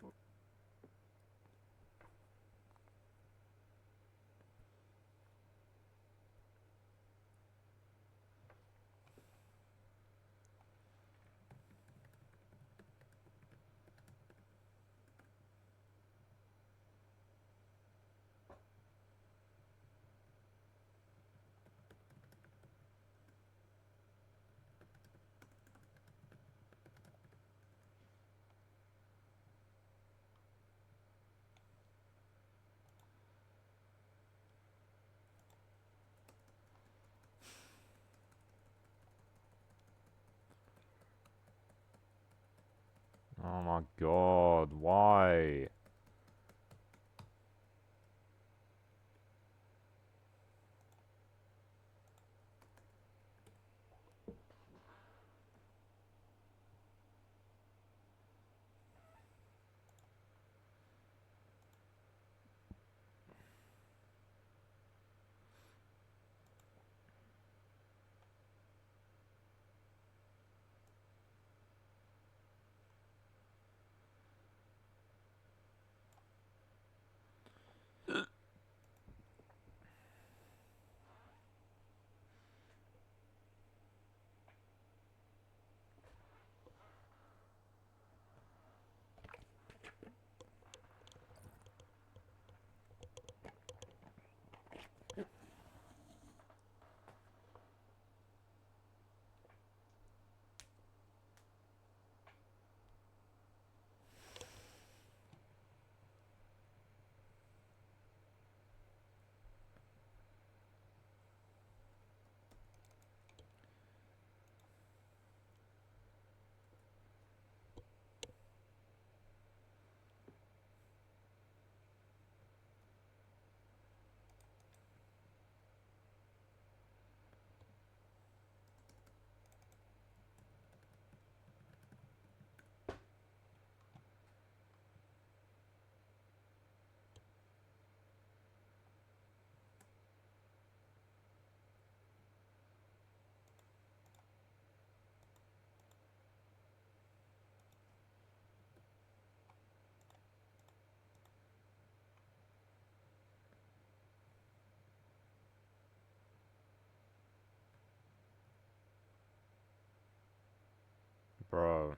S1: my god, why? Bro.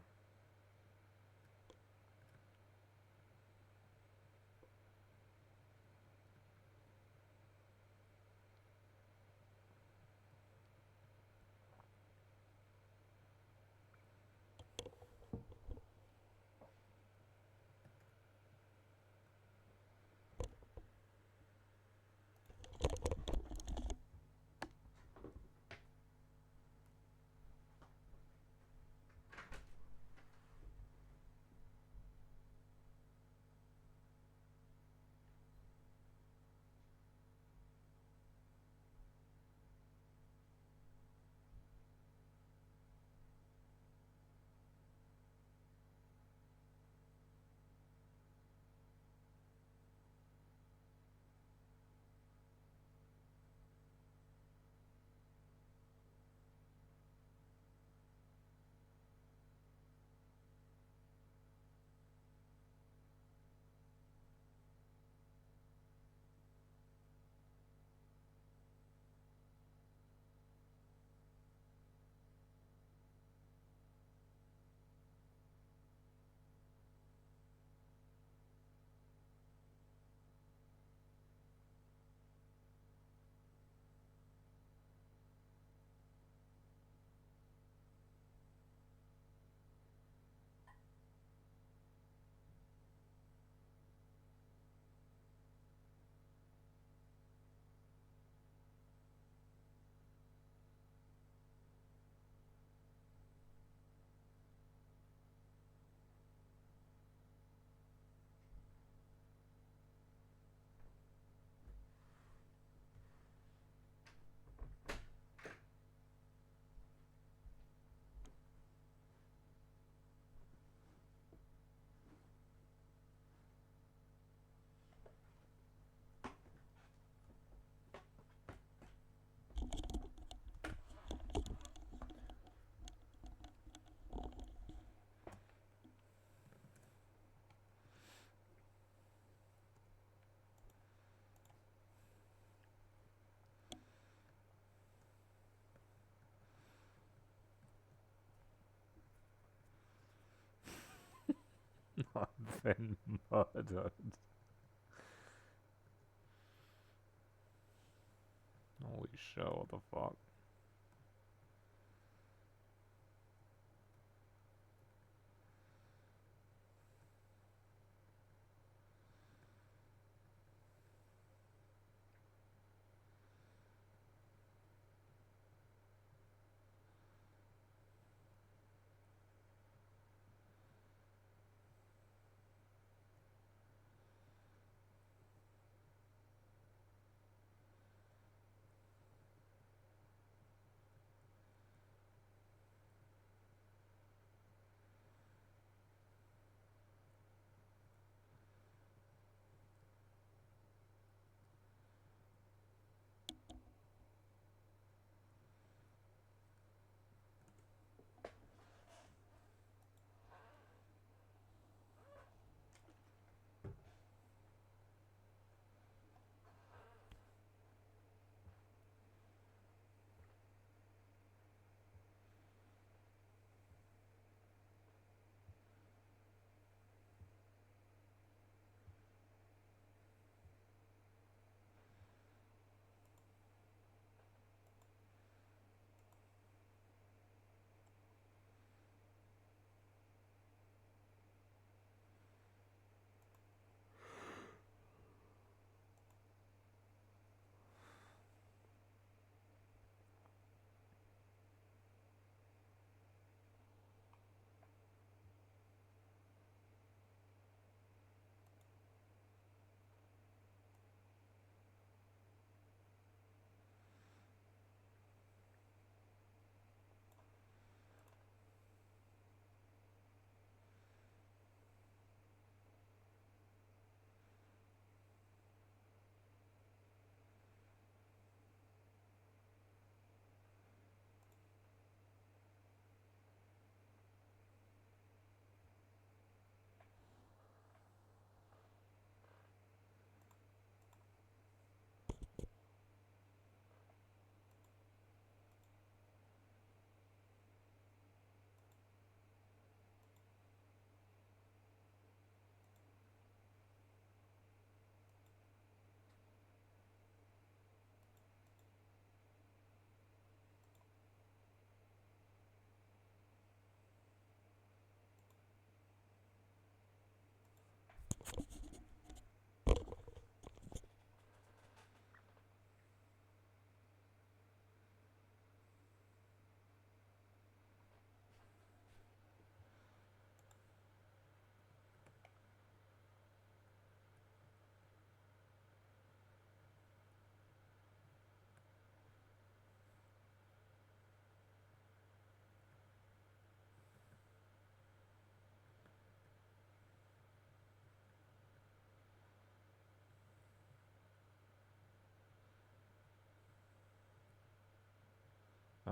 S1: I've been murdered. Holy shit, what the fuck?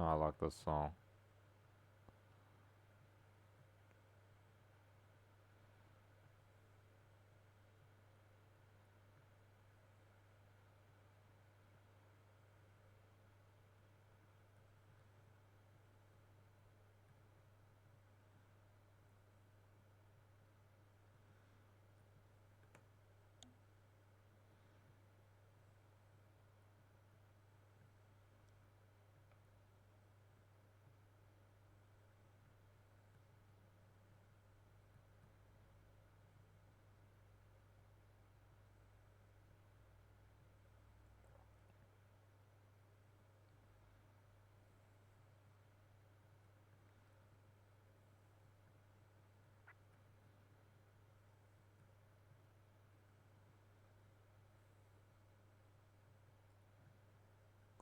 S1: Oh, I like this song.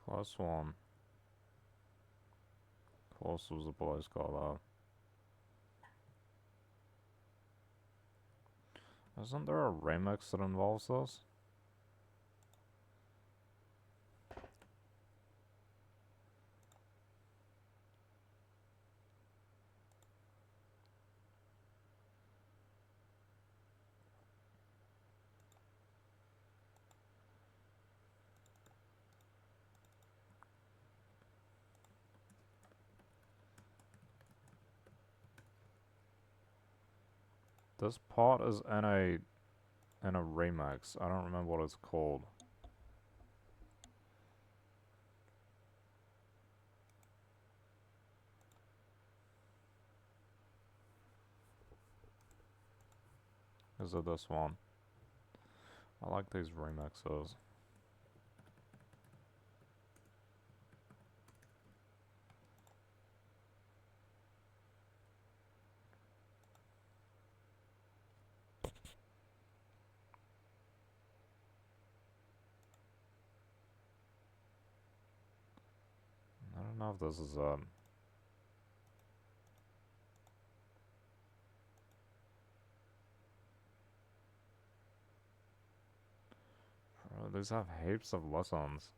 S1: Close one. Close was the boys call that. Isn't there a remix that involves this? This part is in a remix. I don't remember what it's called. Is it this one? I like these remixes. I don't know if this is these have heaps of listens.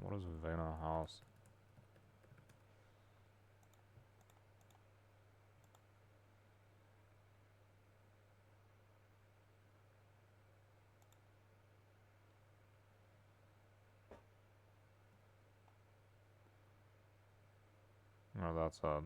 S1: What is Vena House? No, that's it.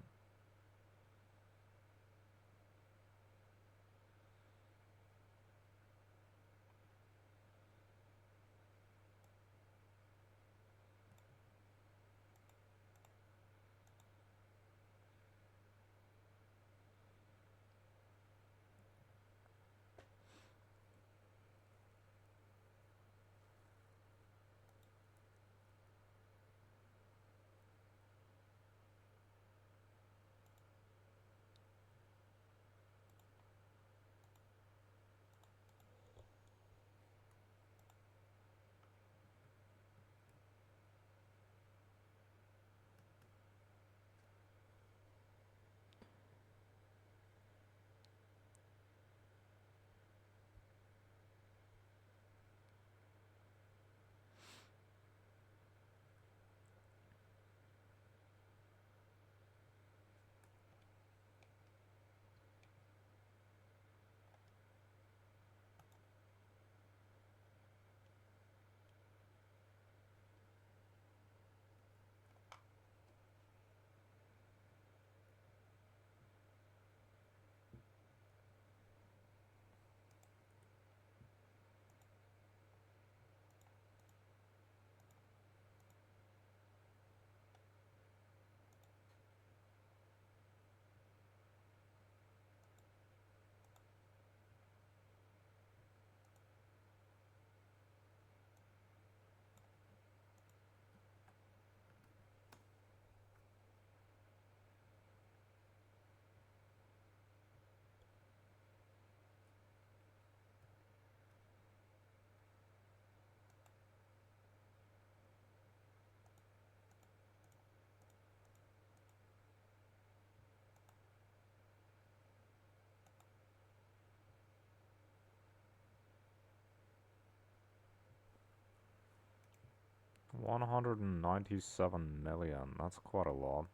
S1: 197 million. That's quite a lot.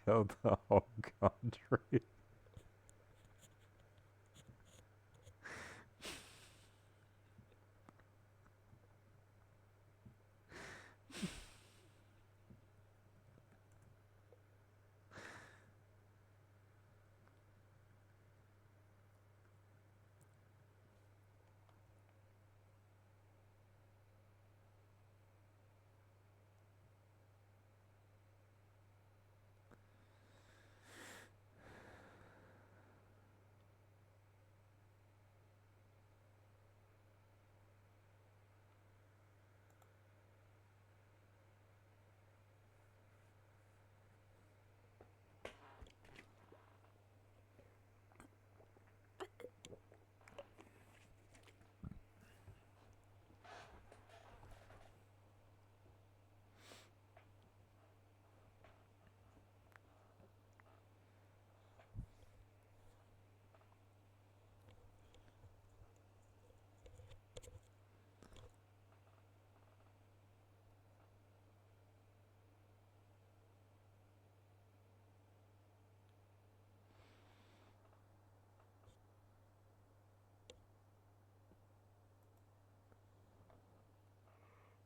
S1: Killed the whole country.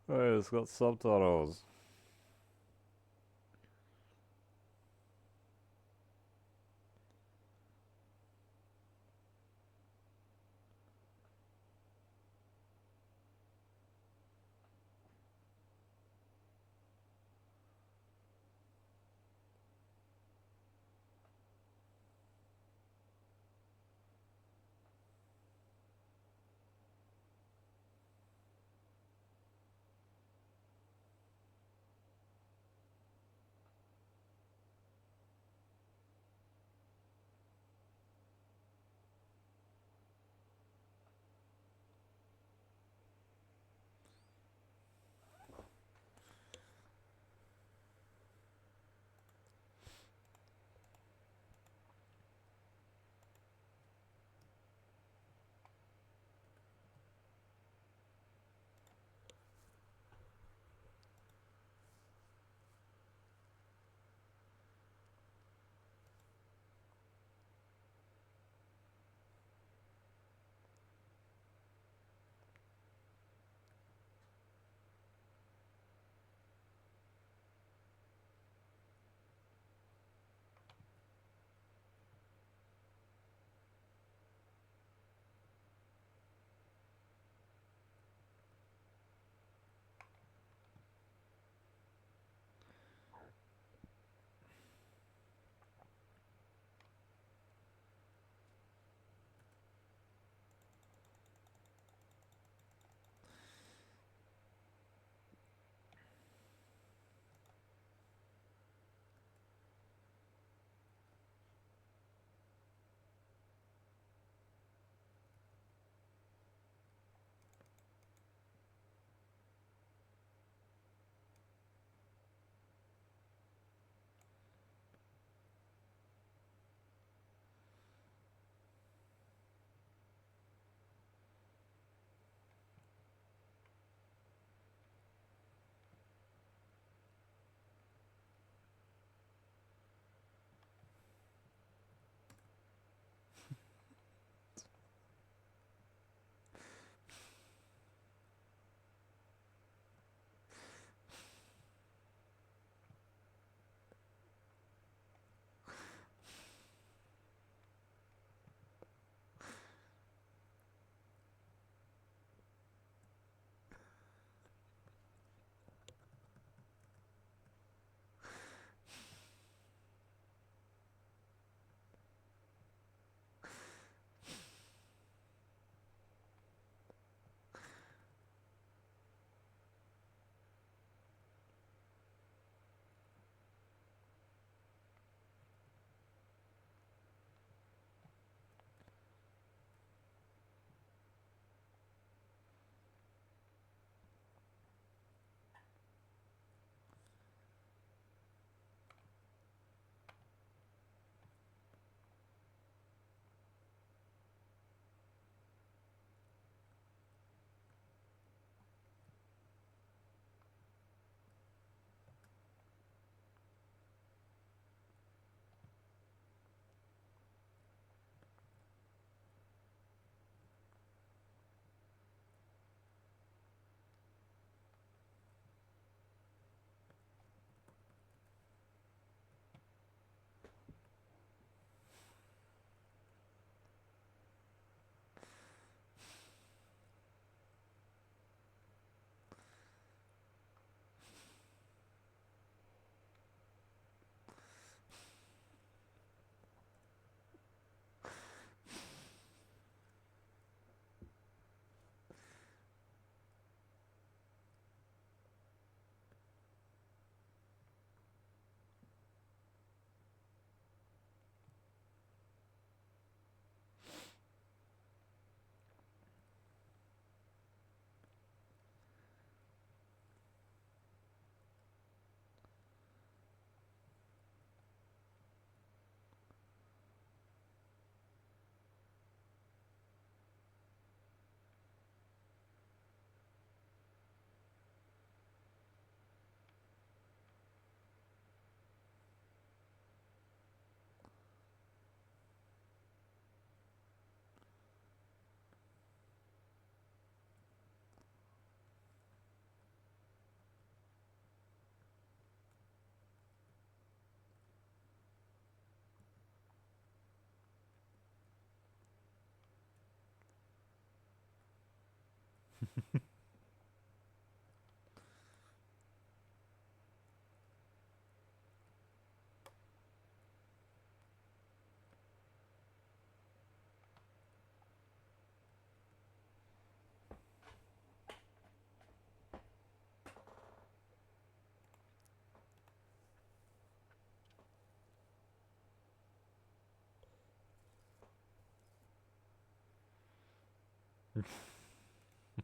S1: Hey, it's got subtitles.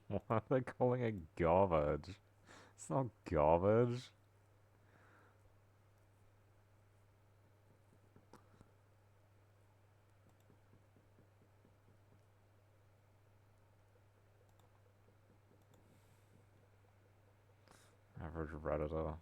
S1: Why are they calling it garbage? It's not garbage. Average Redditor.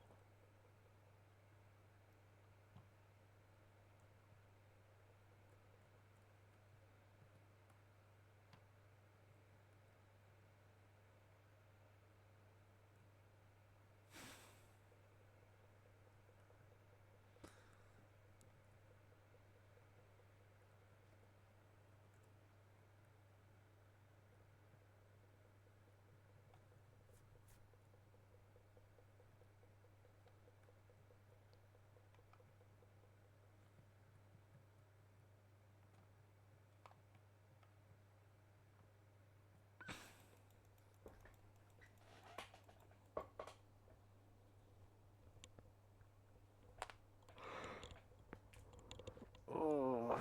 S1: Oh.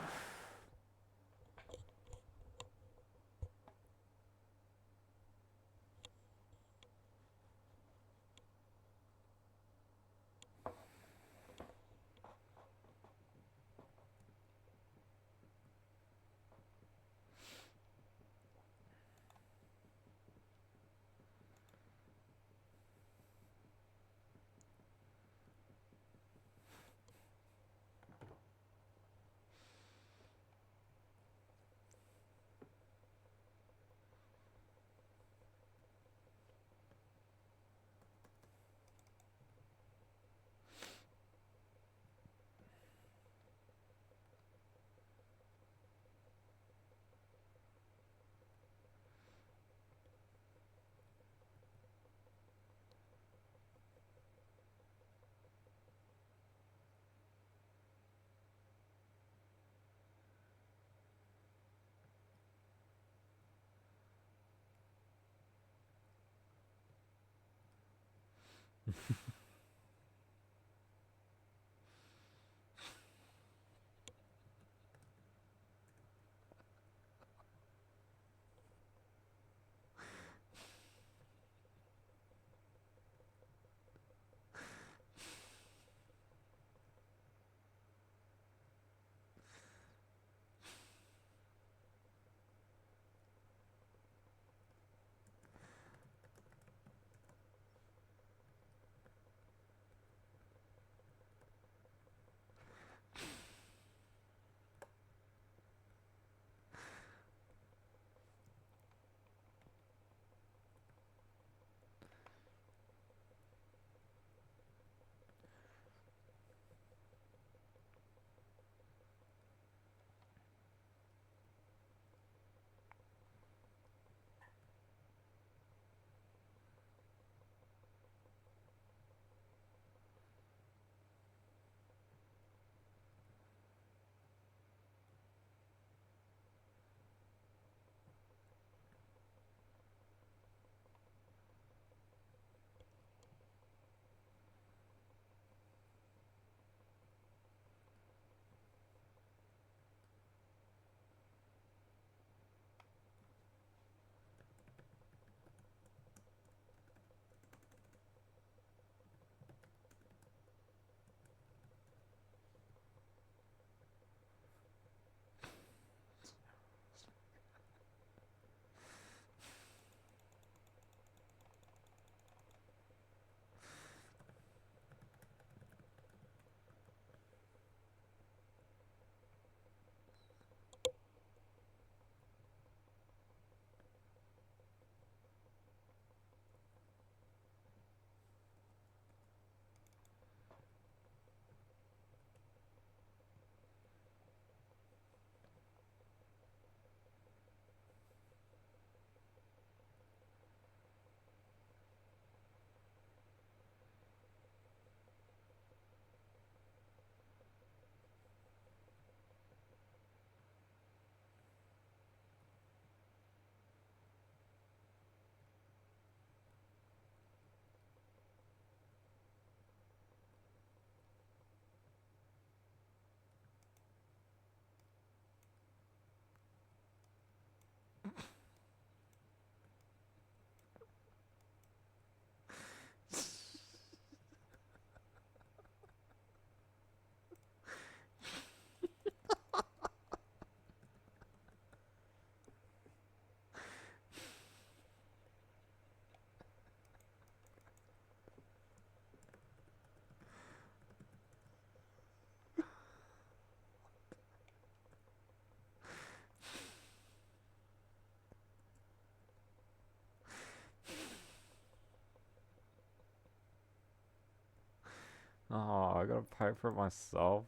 S1: Oh, I gotta pay for it myself.